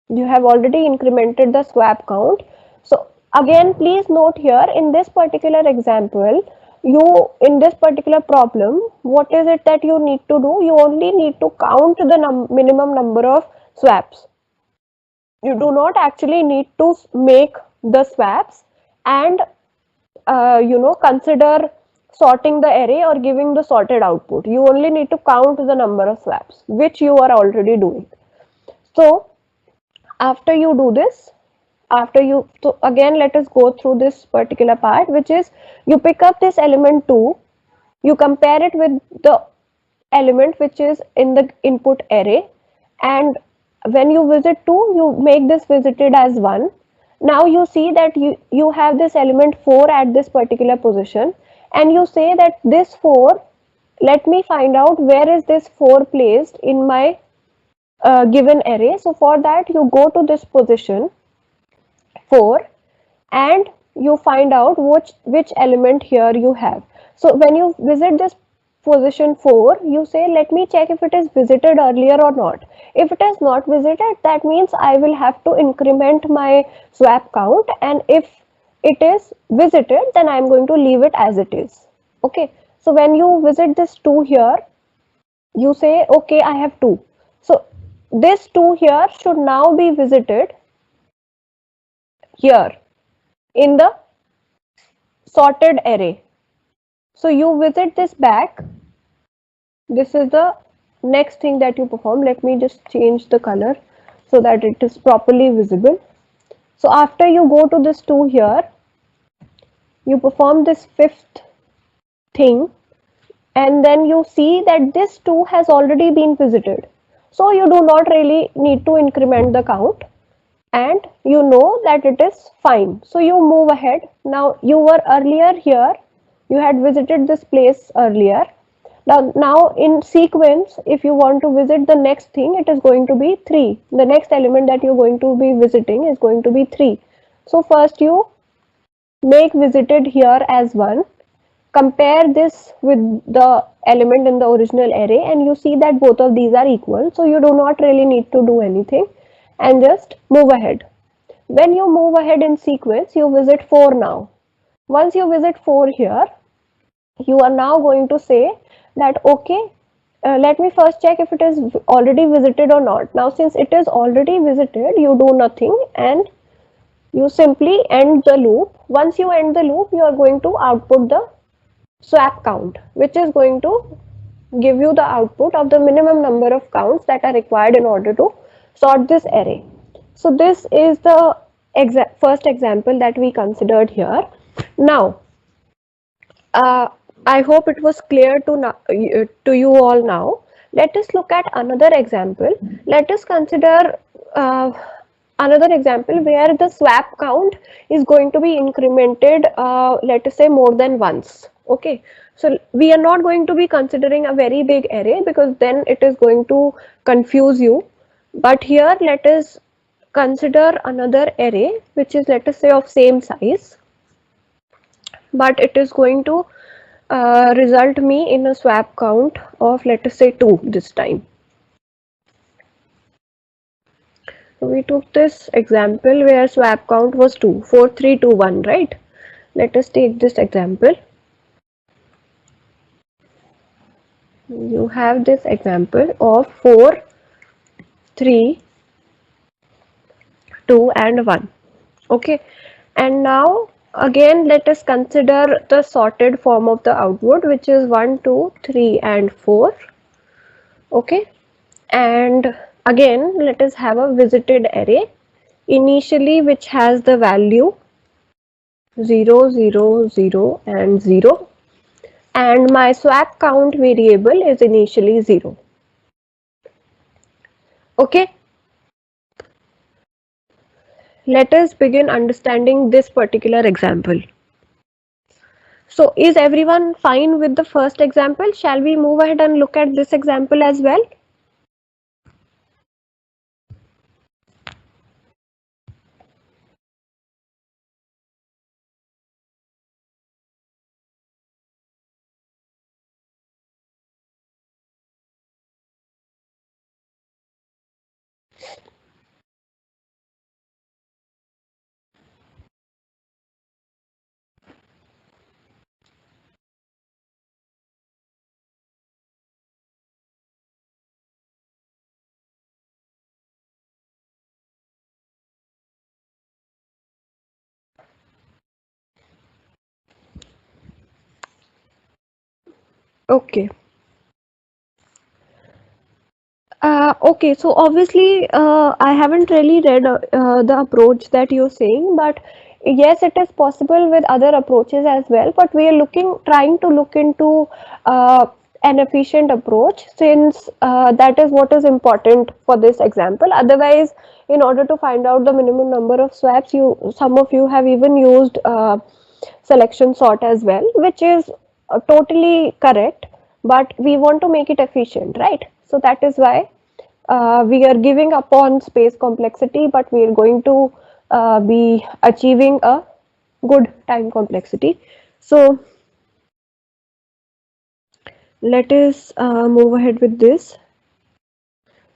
you have already incremented the swap count. So again, please note here in this particular example, in this particular problem, what is it that you need to do? You only need to count the minimum number of swaps. You do not actually need to make the swaps and consider sorting the array or giving the sorted output. You only need to count the number of swaps, which you are already doing. So after you do this, so again let us go through this particular part, which is you pick up this element 2, you compare it with the element which is in the input array, and when you visit 2, you make this visited as 1. Now you see that you have this element 4 at this particular position, and you say that this 4, let me find out where is this 4 placed in my given array. So for that you go to this position 4 and you find out which element here you have. So when you visit this position 4, you say let me check if it is visited earlier or not. If it is not visited, that means I will have to increment my swap count, and if it is visited, then I am going to leave it as it is. Okay, so when you visit this 2 here, you say okay, I have 2. So this 2 here should now be visited here in the sorted array. So you visit this back. This is the next thing that you perform. Let me just change the color so that it is properly visible. So after you go to this 2 here, you perform this fifth thing, and then you see that this 2 has already been visited. So you do not really need to increment the count, and you know that it is fine. So you move ahead. Now you were earlier here, you had visited this place earlier. Now in sequence, if you want to visit the next thing, it is going to be 3. The next element that you're going to be visiting is going to be 3. So first you make visited here as 1, compare this with the element in the original array, and you see that both of these are equal. So you do not really need to do anything and just move ahead. When you move ahead in sequence, you visit 4 now. Once you visit 4 here, you are now going to say that okay, let me first check if it is already visited or not. Now since it is already visited, you do nothing and you simply end the loop. Once you end the loop, you are going to output the swap count, which is going to give you the output of the minimum number of counts that are required in order to sort this array. So this is the first example that we considered here. Now I hope it was clear to you all now. Let us look at another example. Let us consider another example where the swap count is going to be incremented, let us say more than once. Okay, so we are not going to be considering a very big array because then it is going to confuse you. But here let us consider another array which is, let us say, of same size, but it is going to result me in a swap count of, let us say, 2 this time. So we took this example where swap count was 2, 4, 3, 2, 1, right? Let us take this example. You have this example of 4, 3, 2 and 1. Okay, and now again let us consider the sorted form of the output, which is 1, 2, 3 and 4. Okay, and again let us have a visited array initially, which has the value 0, 0, 0 and 0, and my swap count variable is initially 0. Okay, let us begin understanding this particular example. So is everyone fine with the first example? Shall we move ahead and look at this example as well? Okay. Okay, so obviously, I haven't really read the approach that you're saying, but yes, it is possible with other approaches as well. But we are trying to look into uh, an efficient approach, since that is what is important for this example. Otherwise, in order to find out the minimum number of swaps, some of you have even used selection sort as well, which is totally correct, but we want to make it efficient, right? So that is why we are giving up on space complexity, but we are going to be achieving a good time complexity. So let us move ahead with this.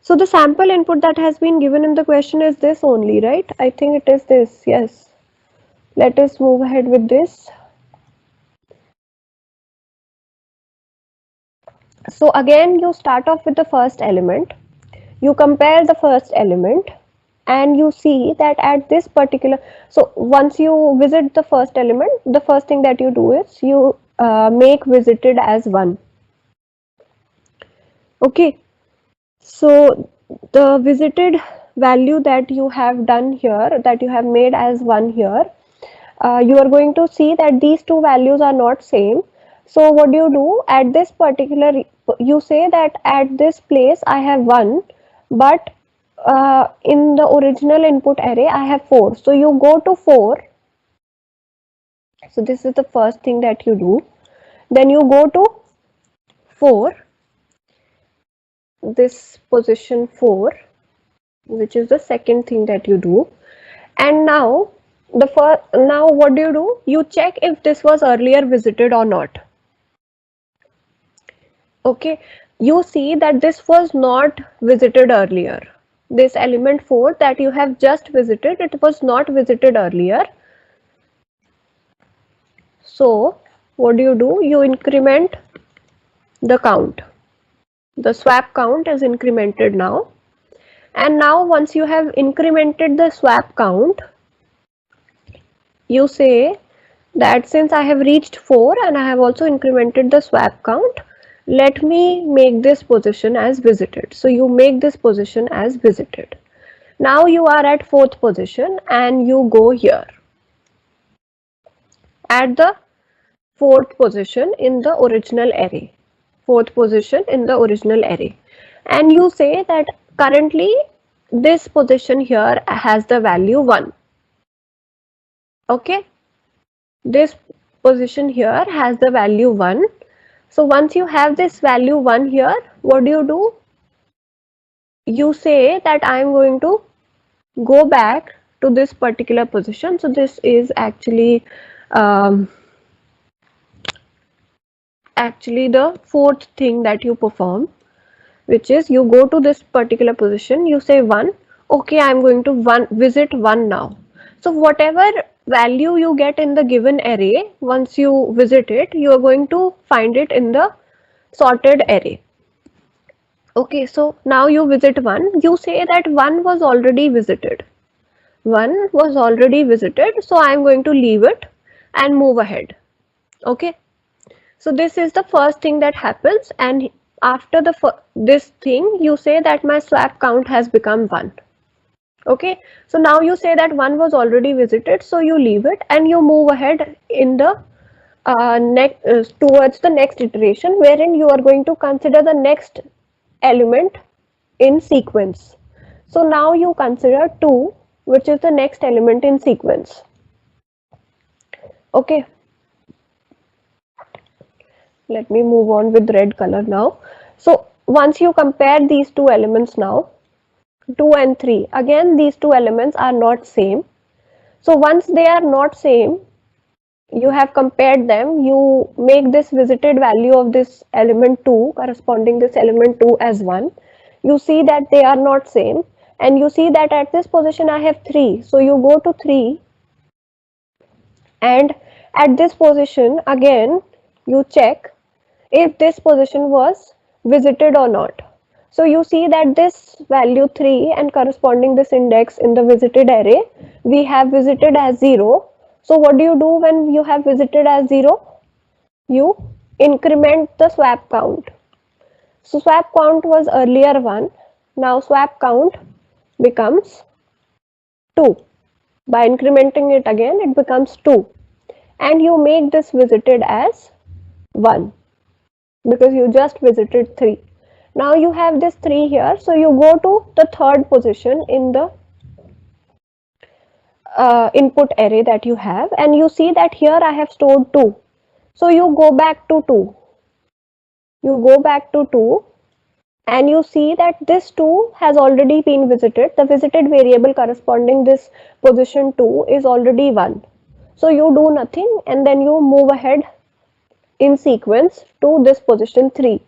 So the sample input that has been given in the question is this only, right? I think it is this. Yes. Let us move ahead with this. So again, you start off with the first element. You compare the first element and you see that at this particular, so once you visit the first element, the first thing that you do is you make visited as 1. Okay, so the visited value that you have done here, that you have made as 1 here, you are going to see that these two values are not same. So what do you do at this particular, you say that at this place I have 1, but in the original input array I have 4. So you go to 4. So this is the first thing that you do. Then you go to 4, this position 4, which is the second thing that you do. And now now what do? You check if this was earlier visited or not. Okay, you see that this was not visited earlier. This element 4 that you have just visited, it was not visited earlier. So what do? You increment the count. The swap count is incremented now. And now once you have incremented the swap count, you say that since I have reached 4 and I have also incremented the swap count, let me make this position as visited. So you make this position as visited. Now you are at 4th position and you go here at the 4th position in the original array. 4th position in the original array. And you say that currently this position here has the value 1. Okay. This position here has the value 1. So once you have this value 1 here, what do? You say that I am going to go back to this particular position. So this is um, actually the 4th thing that you perform, which is you go to this particular position, you say 1. Okay, I am going to visit 1 now. So whatever value you get in the given array, once you visit it, you are going to find it in the sorted array. Okay, so now you visit 1, you say that 1 was already visited. 1 was already visited, so I am going to leave it and move ahead. Okay, so this is the first thing that happens, and after this thing you say that my swap count has become 1. Okay, so now you say that 1 was already visited, so you leave it and you move ahead in the next towards the next iteration, wherein you are going to consider the next element in sequence. So now you consider 2, which is the next element in sequence. Okay, let me move on with red color now. So once you compare these two elements now, 2 and 3, again these two elements are not same. So once they are not same, you have compared them, you make this visited value of this element 2 corresponding this element 2 as 1. You see that they are not same, and you see that at this position I have 3, so you go to 3, and at this position again you check if this position was visited or not. So you see that this value 3 and corresponding this index in the visited array we have visited as 0. So what do you do when you have visited as 0? You increment the swap count. So swap count was earlier 1, now swap count becomes 2. By incrementing it again it becomes 2, and you make this visited as 1 because you just visited 3. Now you have this 3 here, so you go to the third position in the input array that you have, and you see that here I have stored 2. So you go back to 2. You go back to 2 and you see that this 2 has already been visited. The visited variable corresponding this position 2 is already 1. So you do nothing and then you move ahead in sequence to this position 3.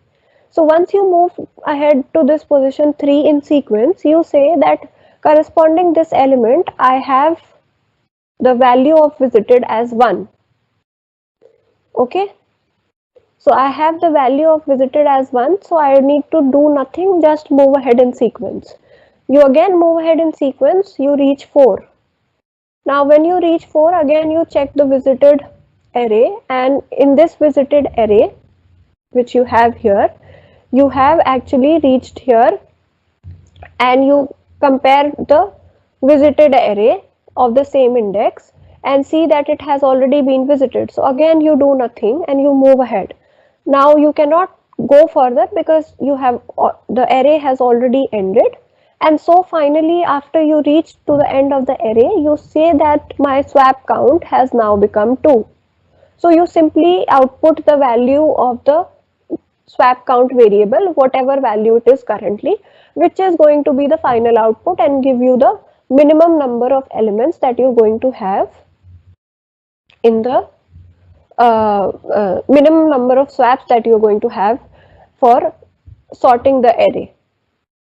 So once you move ahead to this position 3 in sequence, you say that corresponding this element, I have the value of visited as 1. Okay. So I have the value of visited as 1. So I need to do nothing, just move ahead in sequence. You again move ahead in sequence, you reach 4. Now when you reach 4, again you check the visited array, and in this visited array, which you have here, you have actually reached here, and you compare the visited array of the same index and see that it has already been visited. So again you do nothing and you move ahead. Now you cannot go further because you have the array has already ended, and so finally after you reach to the end of the array you say that my swap count has now become 2. So you simply output the value of the swap count variable, whatever value it is currently, which is going to be the final output and give you the minimum number of elements that you're going to have in the minimum number of swaps that you're going to have for sorting the array.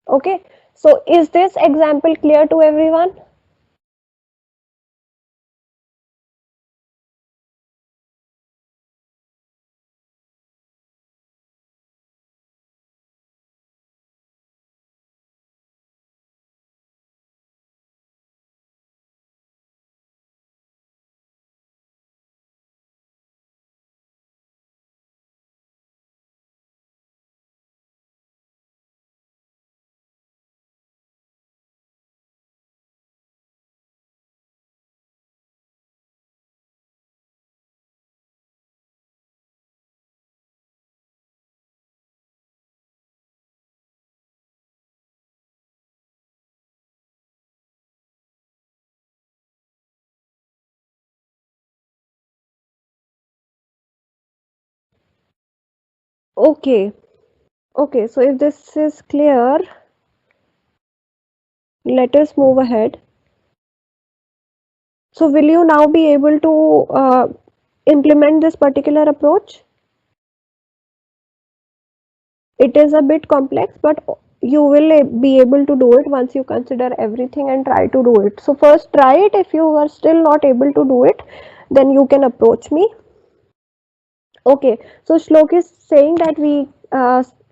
Okay, so is this example clear to everyone? Okay, okay, so if this is clear, let us move ahead. So will you now be able to implement this particular approach? It is a bit complex, but you will be able to do it once you consider everything and try to do it. So first try it. If you are still not able to do it, then you can approach me. Okay, so Shlok is saying that we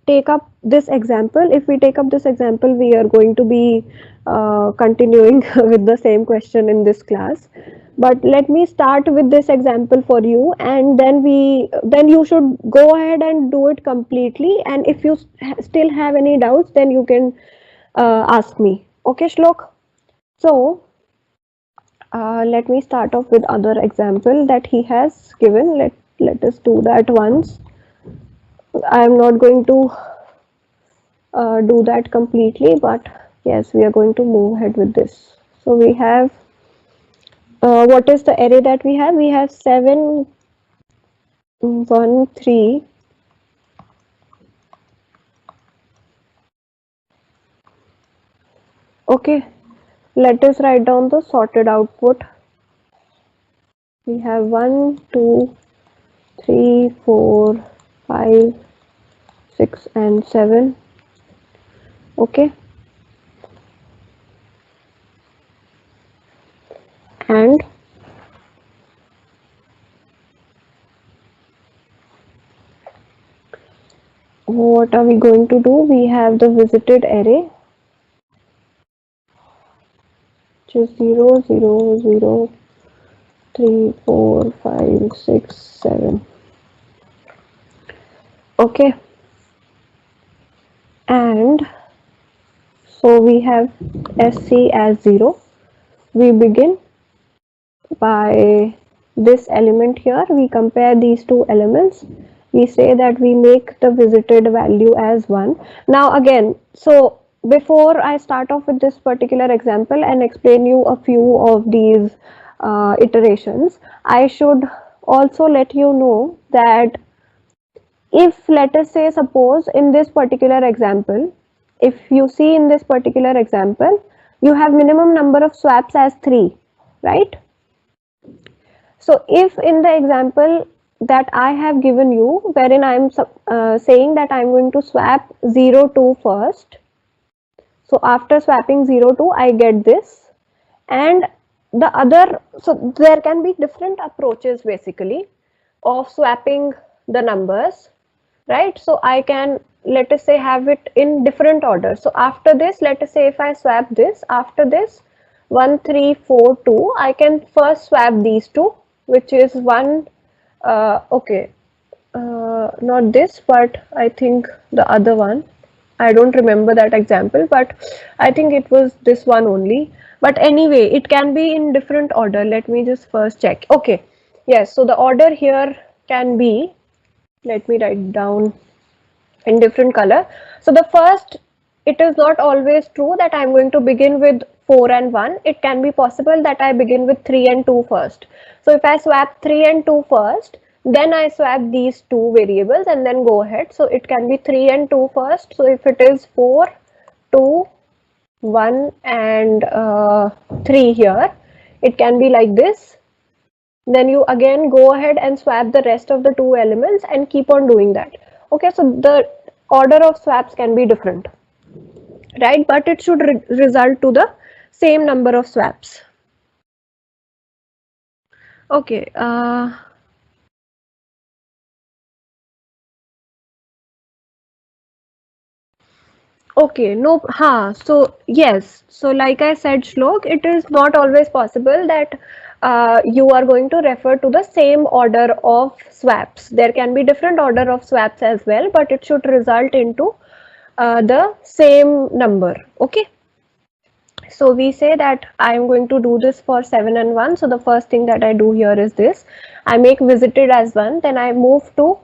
take up this example, if we take up this example, we are going to be continuing with the same question in this class. But let me start with this example for you, and then you should go ahead and do it completely. And if you still have any doubts, then you can ask me. Okay, Shlok? So let me start off with other example that he has given. Let us do that once. I am not going to do that completely, but yes, we are going to move ahead with this. So we have, what is the array that we have? We have 7, 1, 3. Okay, let us write down the sorted output. We have 1, 2, 3, 4, 5, 6, and 7. Okay, and what are we going to do? We have the visited array, which is 0, 0, 0, 3, 4, 5, 6, 7. Okay, and so we have SC as 0. We begin by this element here. We compare these two elements. We say that we make the visited value as 1. Now again, so before I start off with this particular example and explain you a few of these iterations, I should also let you know that if, let us say, suppose in this particular example, if you see in this particular example, you have minimum number of swaps as 3, right? So if in the example that I have given you, wherein I am saying that I am going to swap 0, 2 first, so after swapping 0, 2, I get this, and the other, so there can be different approaches basically of swapping the numbers, right? So I can, let us say, have it in different order. So after this, let us say if I swap this, after this 1, 3, 4, 2, I can first swap these two, which is 1, okay, not this, but I think the other one. I don't remember that example, but I think it was this one only. But anyway, it can be in different order. Let me just first check. Okay, yes, so the order here can be, let me write down in different color. So the first, it is not always true that I am going to begin with 4 and 1. It can be possible that I begin with 3 and 2 first. So if I swap 3 and 2 first, then I swap these two variables and then go ahead. So it can be 3 and 2 first. So if it is 4, 2, 1 and 3 here, it can be like this. Then you again go ahead and swap the rest of the two elements and keep on doing that. Okay, so the order of swaps can be different, right? But it should result to the same number of swaps. Okay, okay, no, so yes, so like I said, Shlok, it is not always possible that you are going to refer to the same order of swaps. There can be different order of swaps as well, but it should result into the same number. Okay, so we say that I am going to do this for 7 and 1. So the first thing that I do here is this. I make visited as 1, then I move to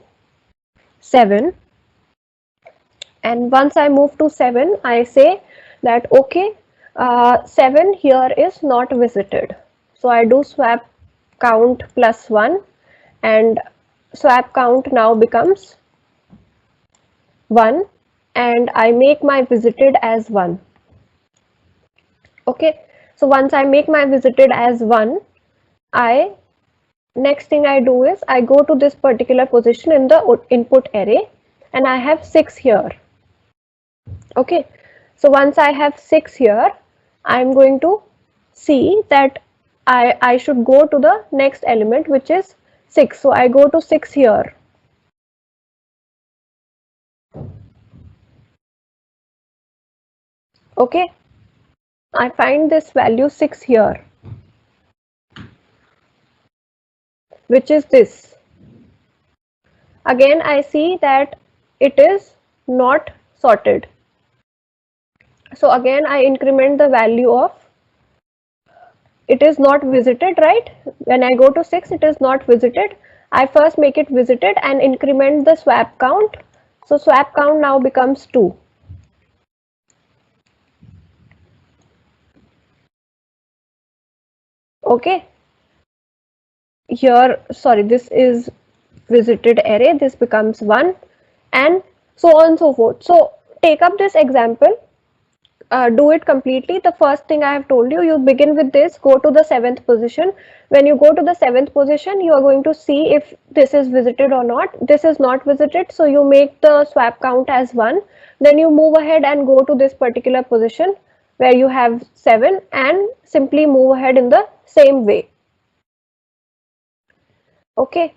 7. And once I move to 7, I say that okay, 7 here is not visited. So I do swap count plus 1, and swap count now becomes 1, and I make my visited as 1. Okay, so once I make my visited as 1, I next thing I do is I go to this particular position in the input array, and I have 6 here. Okay, so once I have 6 here, I'm going to see that I should go to the next element, which is 6. So I go to 6 here. Okay, I find this value 6 here, which is this. Again, I see that it is not sorted. So again, I increment the value of it is not visited, right? When I go to 6, it is not visited. I first make it visited and increment the swap count. So swap count now becomes 2. Okay. Here, sorry, this is visited array. This becomes 1 and so on and so forth. So take up this example. Do it completely. The first thing I have told you, you begin with this, go to the 7th position. When you go to the 7th position, you are going to see if this is visited or not. This is not visited, so you make the swap count as 1. Then you move ahead and go to this particular position where you have 7 and simply move ahead in the same way. Okay.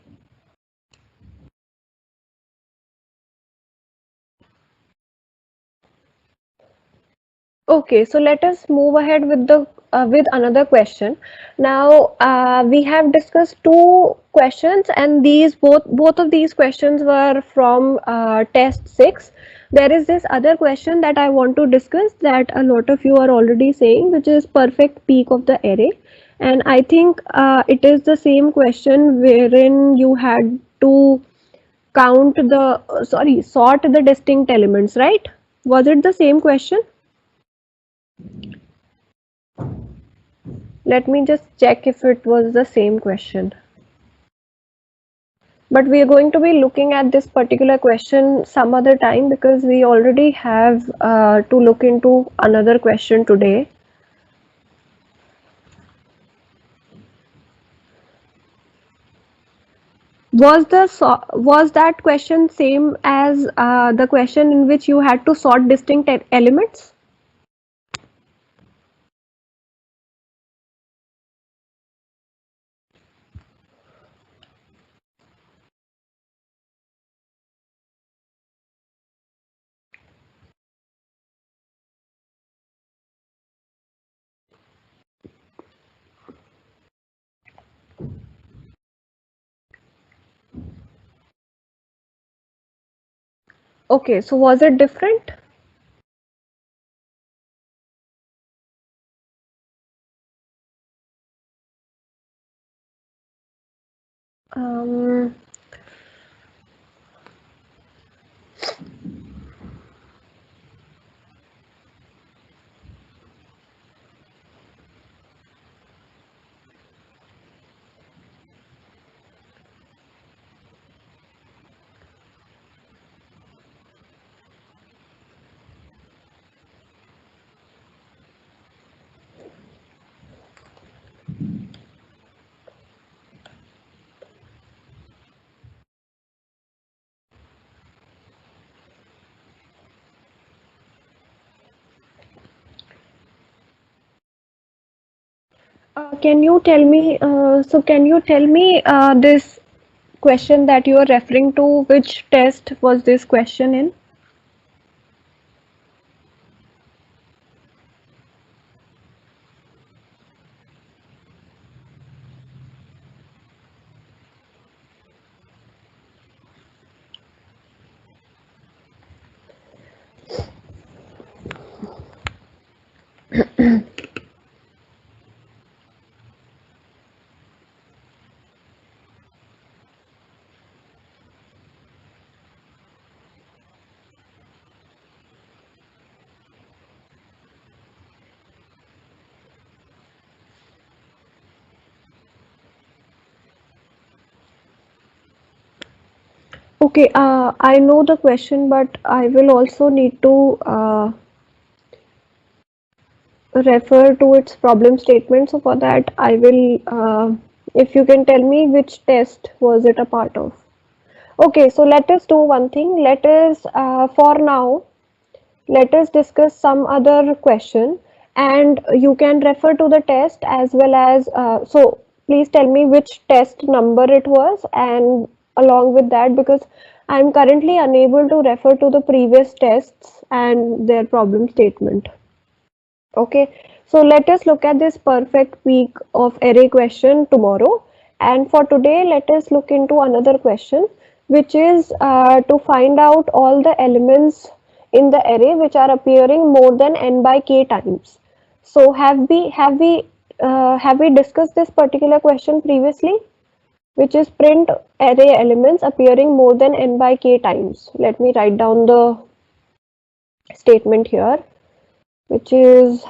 Okay, so let us move ahead with the with another question. Now we have discussed two questions, and these both of these questions were from test 6. There is this other question that I want to discuss that a lot of you are already saying, which is perfect peak of the array, and I think it is the same question wherein you had to count the sorry sort the distinct elements, right? Was it the same question? Let me just check if it was the same question. But we are going to be looking at this particular question some other time because we already have to look into another question today. Was that question same as the question in which you had to sort distinct elements? Okay, so was it different? Um, can you tell me? Can you tell me this question that you are referring to? Which test was this question in? Okay, I know the question, but I will also need to refer to its problem statement. So for that, I will, if you can tell me which test was it a part of. Okay, so let us do one thing. Let us, for now, let us discuss some other question, and you can refer to the test as well as, so please tell me which test number it was, and along with that, because I'm currently unable to refer to the previous tests and their problem statement. Okay, so let us look at this perfect week of array question tomorrow. And for today, let us look into another question, which is to find out all the elements in the array which are appearing more than n by k times. So have we discussed this particular question previously, which is print array elements appearing more than n by k times. Let me write down the statement here, which is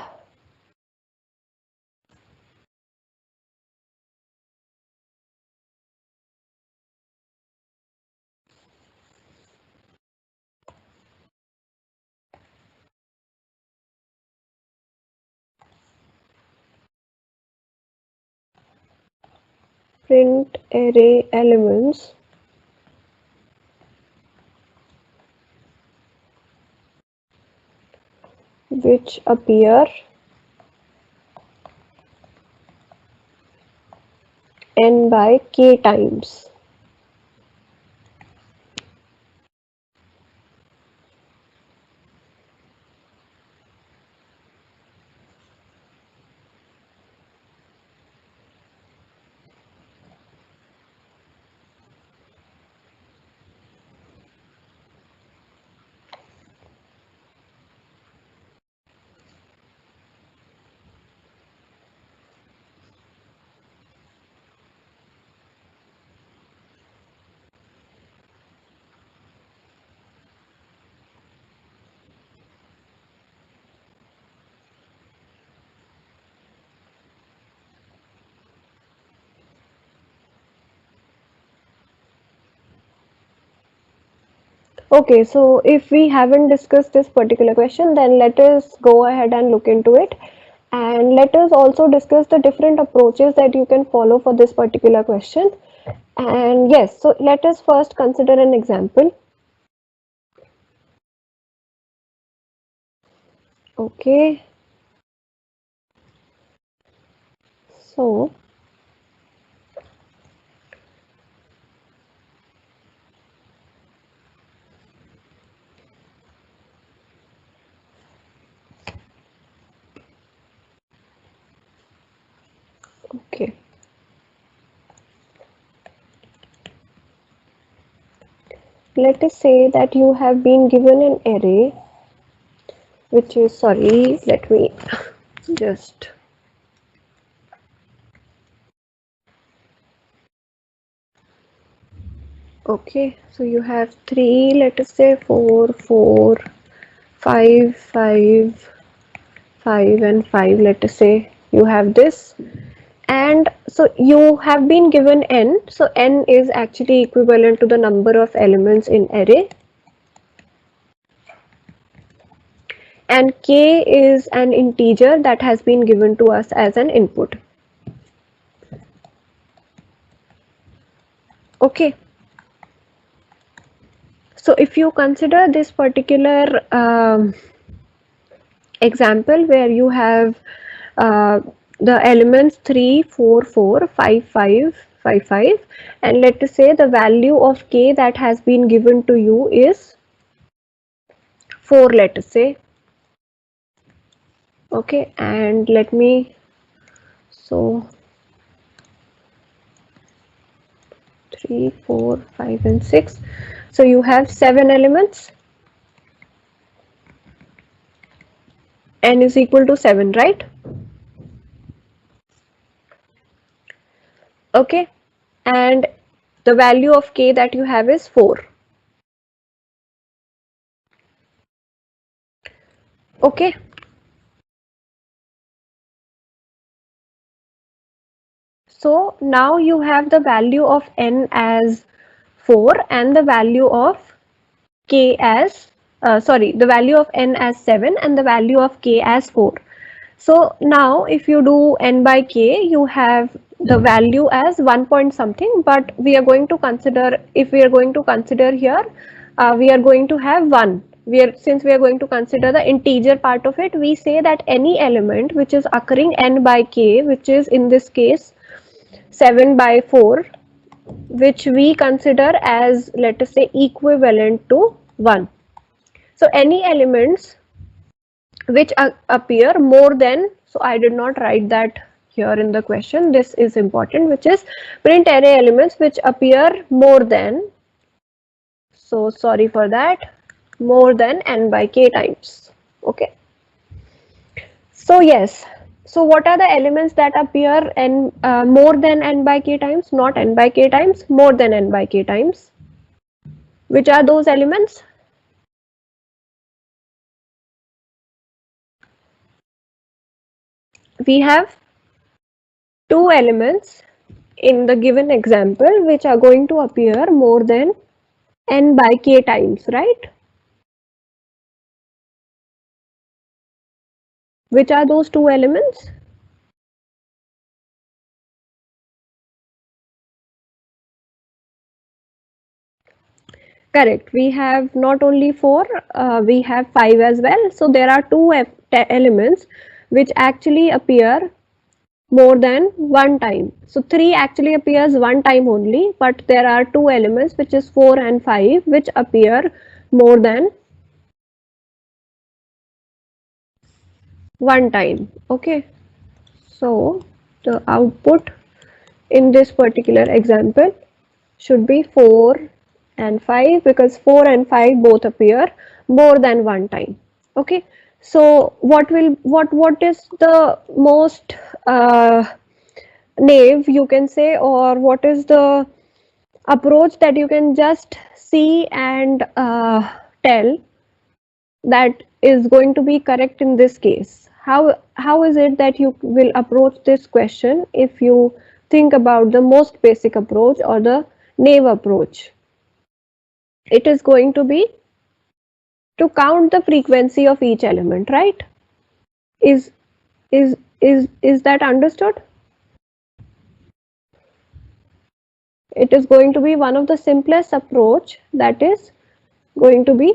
print array elements which appear n by k times. Okay, so if we haven't discussed this particular question, then let us go ahead and look into it. And let us also discuss the different approaches that you can follow for this particular question. And yes, so let us first consider an example. Okay, so okay, let us say that you have been given an array, which is, sorry, let me just, okay, so you have 3, let us say 4, 4, 5, 5, 5 and 5, let us say you have this, and so you have been given n, so n is actually equivalent to the number of elements in array, and k is an integer that has been given to us as an input. Okay, so if you consider this particular example where you have uh, the elements 3, 4, 4, 5, 5, 5, 5, and let us say the value of k that has been given to you is 4, let us say. Okay, and let me, so 3, 4, 5 and 6, so you have 7 elements, n is equal to 7, right? Okay, and the value of k that you have is 4. Okay, so now you have the value of n as 4 and the value of k as the value of n as 7 and the value of k as 4. So now if you do n by k, you have the value as 1 point something, but we are going to consider, if we are going to consider here, we are going to have 1. Since we are going to consider the integer part of it, we say that any element which is occurring n by k, which is in this case 7 by 4, which we consider as, let us say, equivalent to 1. So any elements which appear more than, so I did not write that here in the question, this is important, which is print array elements which appear more than, so sorry for that, more than n by k times. Okay, so yes, so what are the elements that appear n more than n by k times, not n by k times, more than n by k times? Which are those elements? We have two elements in the given example which are going to appear more than n by k times, right? Which are those two elements? Correct. We have not only four, we have five as well. So there are two elements which actually appear more than one time. So 3 actually appears one time only, but there are two elements which is 4 and 5 which appear more than one time. Okay, so the output in this particular example should be 4 and 5, because 4 and 5 both appear more than one time. Okay, so what is the most naive, you can say, or what is the approach that you can just see and tell that is going to be correct in this case? How is it that you will approach this question if you think about the most basic approach or the naive approach? It is going to be to count the frequency of each element, right? Is is that understood? It is going to be one of the simplest approach, that is going to be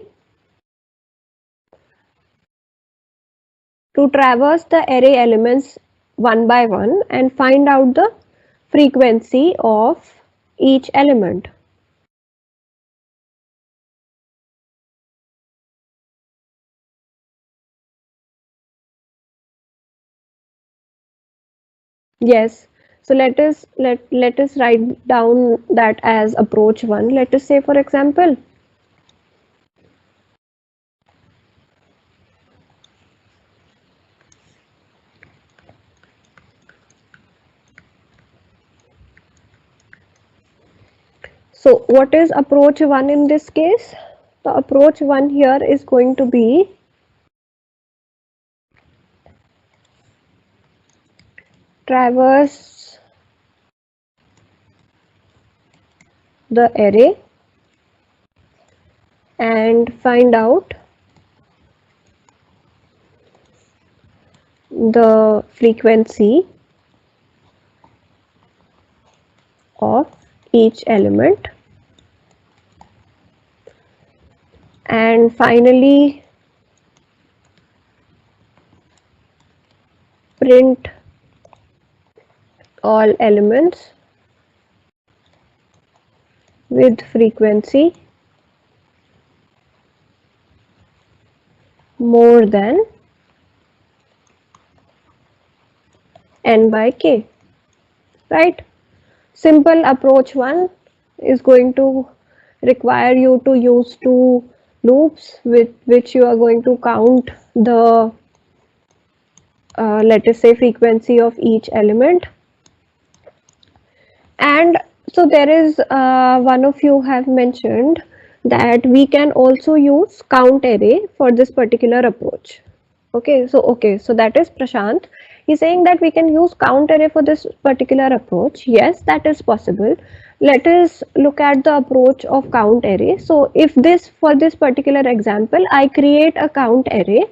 to traverse the array elements one by one and find out the frequency of each element. Yes, so let us write down that as approach 1. Let us say, for example, so what is approach 1 in this case? The approach 1 here is going to be traverse the array and find out the frequency of each element, and finally print all elements with frequency more than n by k, right? Simple approach 1 is going to require you to use two loops with which you are going to count the let us say frequency of each element. And so there is one of you have mentioned that we can also use count array for this particular approach. Okay, so that is Prashant. He's saying that we can use count array for this particular approach. Yes, that is possible. Let us look at the approach of count array. So if this, for this particular example, I create a count array.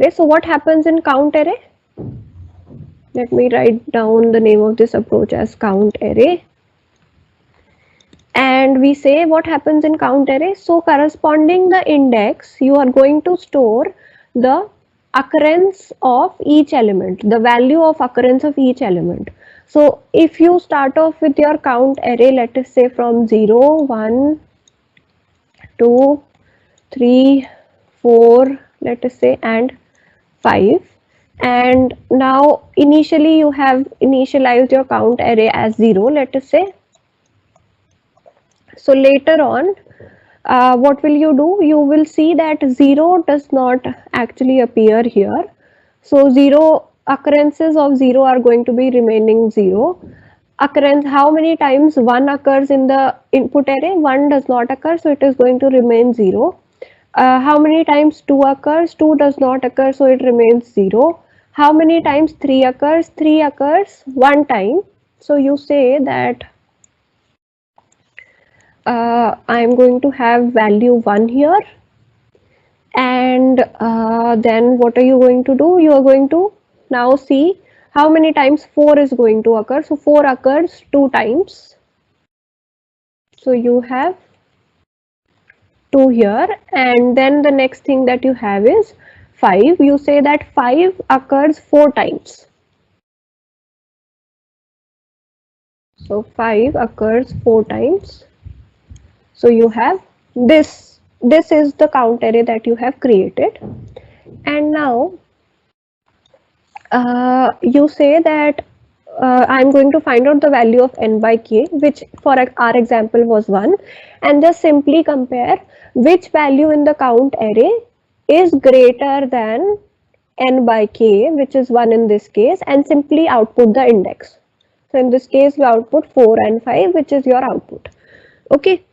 So what happens in count array? Let me write down the name of this approach as count array. And we say what happens in count array. So corresponding the index, you are going to store the occurrence of each element, the value of occurrence of each element. So if you start off with your count array, let us say from 0, 1, 2, 3, 4, let us say, and 5. And now initially you have initialized your count array as 0, let us say. So later on, what will you do? You will see that 0 does not actually appear here. So 0 occurrences of 0 are going to be remaining 0. Occurrence, how many times 1 occurs in the input array? 1 does not occur, so it is going to remain 0. How many times 2 occurs? 2 does not occur, so it remains 0. How many times 3 occurs? 3 occurs 1 time. So you say that I'm going to have value 1 here, and then what are you going to do? You are going to now see how many times 4 is going to occur. So 4 occurs 2 times. So you have 2 here, and then the next thing that you have is 5. You say that 5 occurs 4 times. So 5 occurs 4 times. So you have this. This is the count array that you have created. And now you say that I'm going to find out the value of n by k, which for our example was 1, and just simply compare which value in the count array is greater than n by k, which is 1 in this case, and simply output the index. So in this case, you output 4 and 5, which is your output. Okay.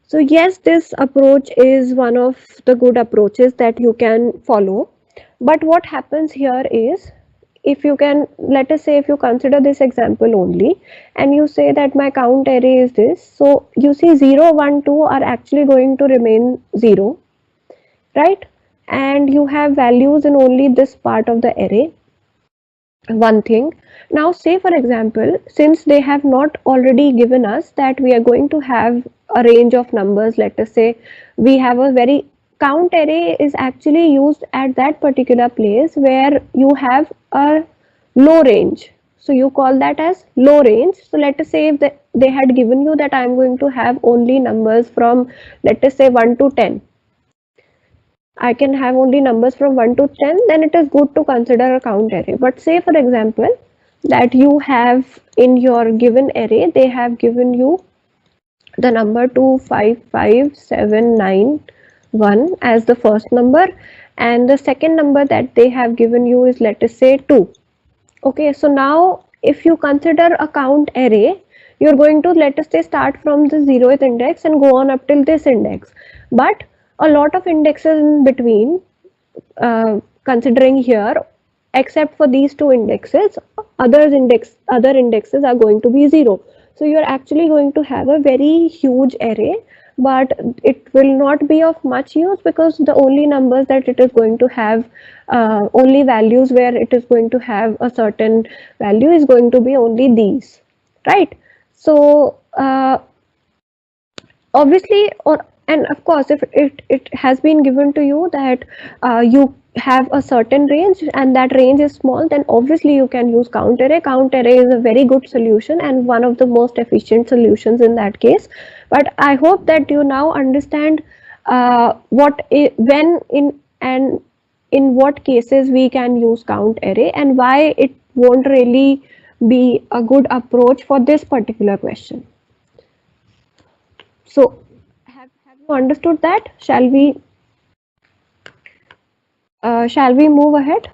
So yes, this approach is one of the good approaches that you can follow. But what happens here is, if you can, let us say, if you consider this example only, and you say that my count array is this, so you see 0, 1, 2 are actually going to remain 0, right? And you have values in only this part of the array. One thing. Now say for example, since they have not already given us that we are going to have a range of numbers, let us say we have a very count array is actually used at that particular place where you have a low range. So you call that as low range. So let us say if they had given you that I am going to have only numbers from, let us say, 1 to 10. I can have only numbers from 1 to 10, then it is good to consider a count array. But say for example that you have in your given array, they have given you the number 255791 as the first number, and the second number that they have given you is, let us say, 2. Okay, so now if you consider a count array, you're going to, let us say, start from the 0th index and go on up till this index. But a lot of indexes in between, considering here, except for these two indexes, other indexes are going to be 0. So you're actually going to have a very huge array, but it will not be of much use because the only numbers that it is going to have, only values where it is going to have a certain value is going to be only these, right? So obviously, or and of course, if it has been given to you that you have a certain range and that range is small, then obviously you can use count array. Count array is a very good solution and one of the most efficient solutions in that case. But I hope that you now understand when in and in what cases we can use count array and why it won't really be a good approach for this particular question. So have you understood that? Shall we move ahead?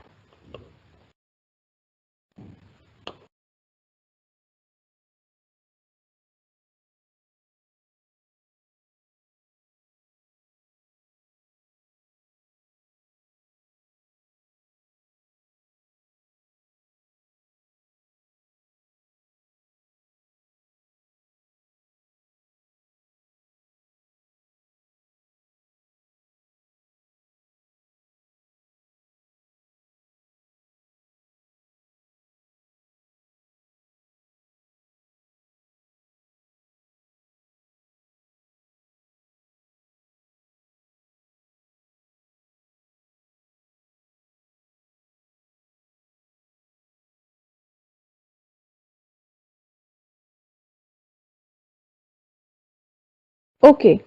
Okay.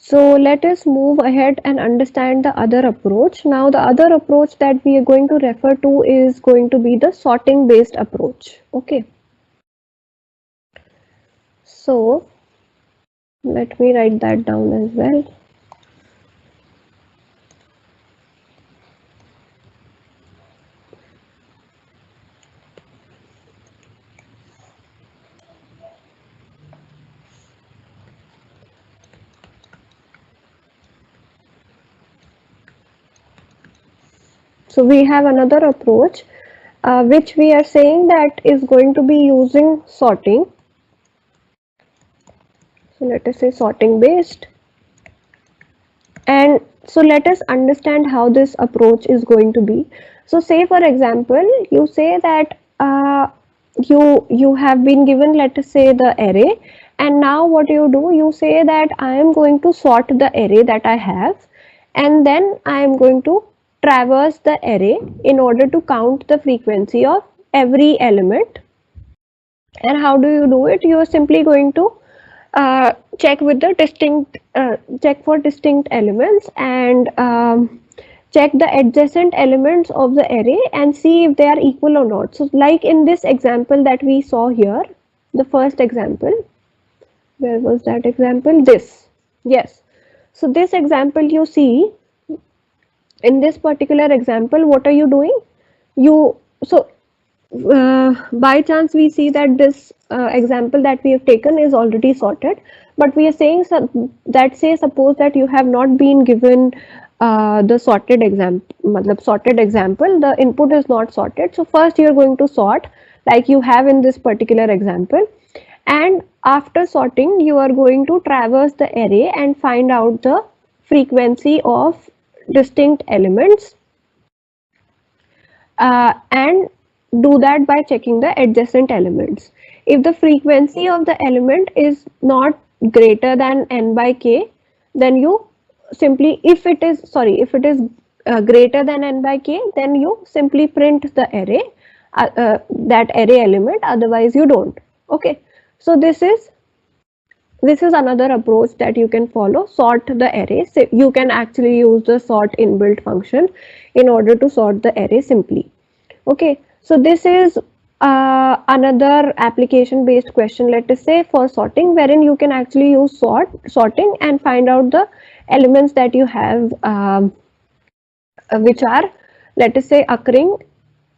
So let us move ahead and understand the other approach. Now the other approach that we are going to refer to is going to be the sorting based approach. Okay. So let me write that down as well. So we have another approach which we are saying that is going to be using sorting. So let us say sorting based. And so let us understand how this approach is going to be. So say for example, you say that you have been given, let us say, the array, and now what you do, you say that I am going to sort the array that I have, and then I am going to traverse the array in order to count the frequency of every element. And how do you do it? You are simply going to check with the distinct check for distinct elements, and check the adjacent elements of the array and see if they are equal or not. So like in this example that we saw here, the first example, where was that example? This. Yes. So this example, you see, in this particular example, what are you doing? You so by chance we see that this example that we have taken is already sorted, but we are saying that, say suppose that you have not been given the sorted example, the input is not sorted. So first you are going to sort like you have in this particular example, and after sorting you are going to traverse the array and find out the frequency of distinct elements, and do that by checking the adjacent elements. If the frequency of the element is not greater than n by k, then you simply, if it is greater than n by k, then you simply print the array, that array element, otherwise you don't. Okay. So this is another approach that you can follow, sort the array. So you can actually use the sort inbuilt function in order to sort the array simply. Okay, so this is another application based question, let us say, for sorting, wherein you can actually use sorting and find out the elements that you have, which are, let us say, occurring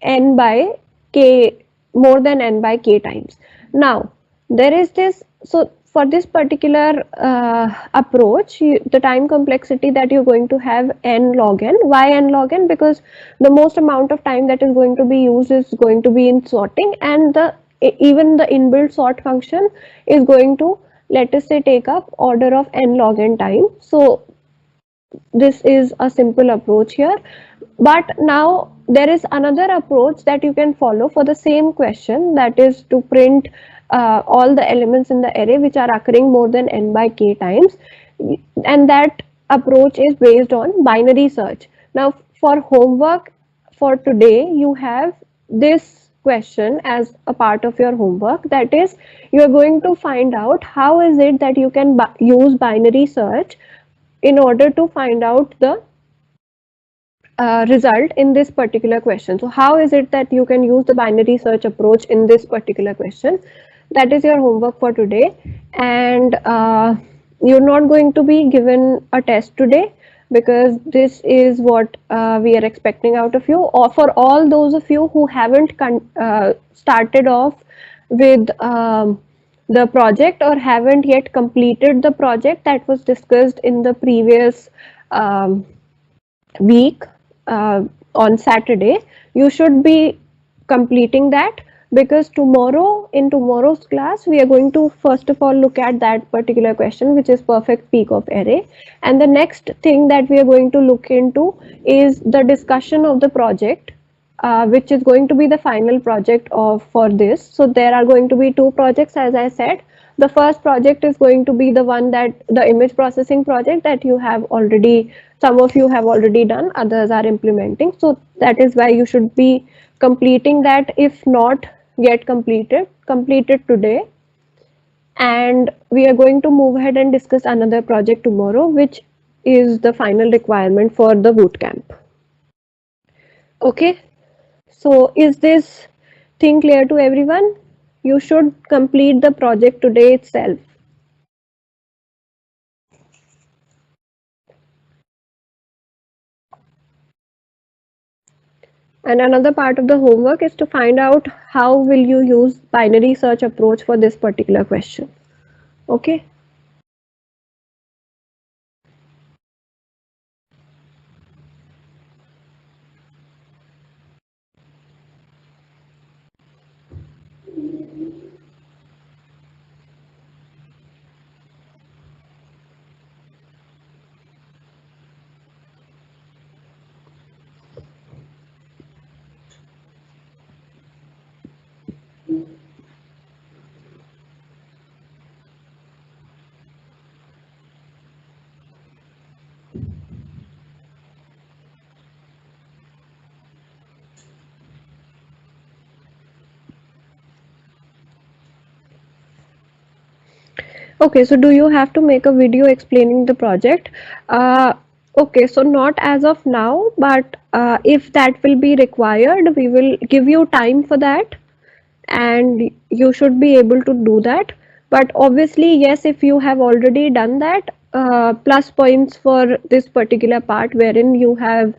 n by k, more than n by k times. Now there is this, so for this particular approach, the time complexity that you're going to have n log n. Why n log n? Because the most amount of time that is going to be used is going to be in sorting, and even the inbuilt sort function is going to, let us say, take up order of n log n time. So this is a simple approach here. But now there is another approach that you can follow for the same question, that is to print all the elements in the array which are occurring more than n by k times, and that approach is based on binary search. Now for homework for today, you have this question as a part of your homework, that is, you are going to find out how is it that you can use binary search in order to find out the result in this particular question. So how is it that you can use the binary search approach in this particular question? That is your homework for today, and you're not going to be given a test today, because this is what we are expecting out of you, or for all those of you who haven't started off with the project, or haven't yet completed the project that was discussed in the previous week on Saturday. You should be completing that, because tomorrow, in tomorrow's class, we are going to first of all look at that particular question, which is perfect peak of array, and the next thing that we are going to look into is the discussion of the project, which is going to be the final project of for this. So there are going to be two projects, as I said. The first project is going to be the one that the image processing project that you have already, some of you have already done, others are implementing. So that is why you should be completing that. If not yet completed, complete it today. and we are going to move ahead and discuss another project tomorrow, which is the final requirement for the bootcamp. Okay, so is this thing clear to everyone? You should complete the project today itself. And another part of the homework is to find out how will you use binary search approach for this particular question. Okay. Okay, so do you have to make a video explaining the project? Okay, so not as of now, but if that will be required, we will give you time for that, and you should be able to do that. But obviously, yes, if you have already done that, plus points for this particular part wherein you have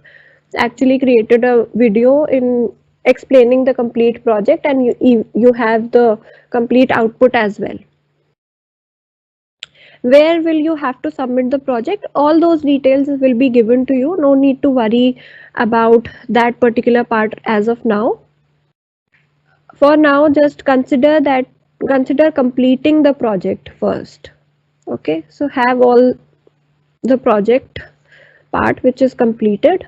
actually created a video in explaining the complete project, and you have the complete output as well. Where will you have to submit the project? All those details will be given to you. No need to worry about that particular part as of now. For now, just consider completing the project first. Okay, so have all the project part which is completed.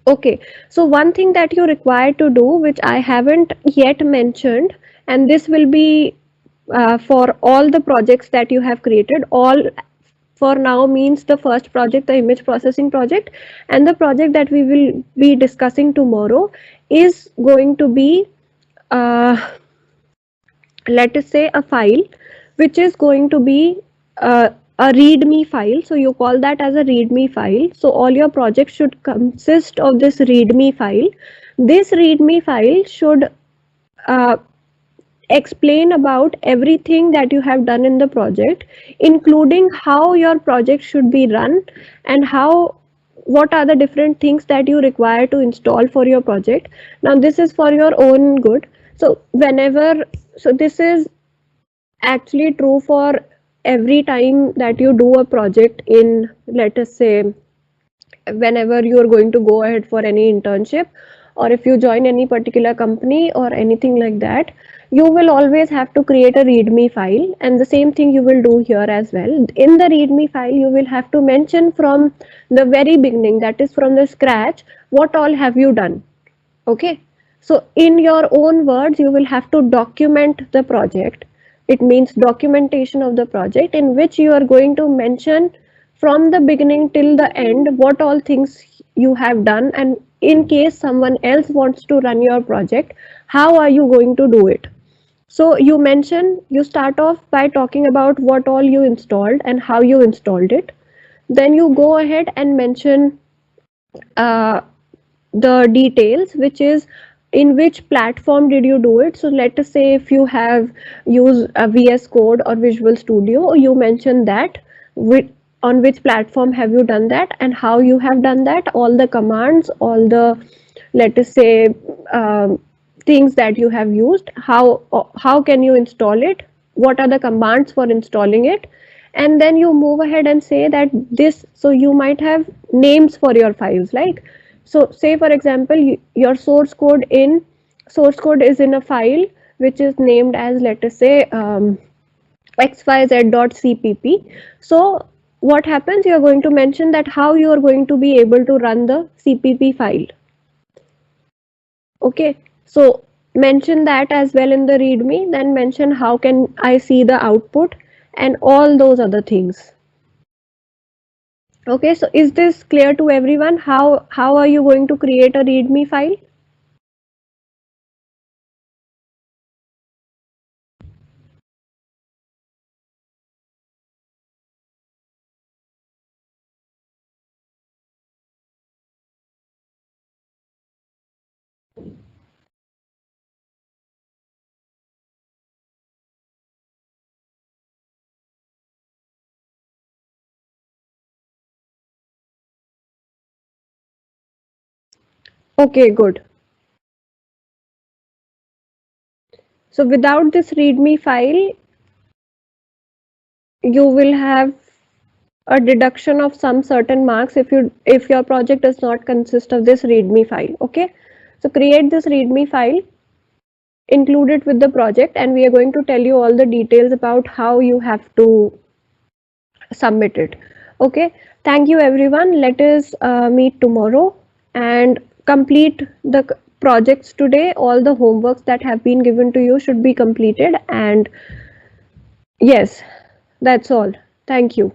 Okay, so one thing that you require to do, which I haven't yet mentioned, and this will be for all the projects that you have created. All for now means the first project, the image processing project, and the project that we will be discussing tomorrow is going to be, uh, let us say, a file which is going to be a readme file. So you call that as a readme file. So all your projects should consist of this readme file. This readme file should uh, explain about everything that you have done in the project, including how your project should be run, and how what are the different things that you require to install for your project. Now this is for your own good. So this is actually true for every time that you do a project in, let us say, whenever you are going to go ahead for any internship, or if you join any particular company or anything like that, you will always have to create a readme file, and the same thing you will do here as well. In the readme file, you will have to mention from the very beginning, that is from the scratch, what all have you done. Okay, so in your own words, you will have to document the project. It means documentation of the project, in which you are going to mention from the beginning till the end what all things you have done, and in case someone else wants to run your project, how are you going to do it. So you start off by talking about what all you installed and how you installed it. Then you go ahead and mention uh, the details, which is in which platform did you do it. So let us say if you have used a VS Code or Visual Studio, you mention that with on which platform have you done that, and how you have done that, all the commands, all the, let us say, things that you have used, how can you install it, what are the commands for installing it. And then you move ahead and say that this, so you might have names for your files, like, so say for example, your source code is in a file which is named as, let us say, xyz.cpp. So what happens, you are going to mention that how you are going to be able to run the cpp file. Okay, so mention that as well in the readme, then mention how can I see the output, and all those other things. Okay, so is this clear to everyone? How are you going to create a readme file? Okay, good. So without this README file, you will have a deduction of some certain marks if your project does not consist of this README file. Okay, so create this README file, include it with the project, and we are going to tell you all the details about how you have to submit it. Okay, thank you everyone. Let us meet tomorrow and complete the projects today. All the homeworks that have been given to you should be completed, and yes, that's all. Thank you.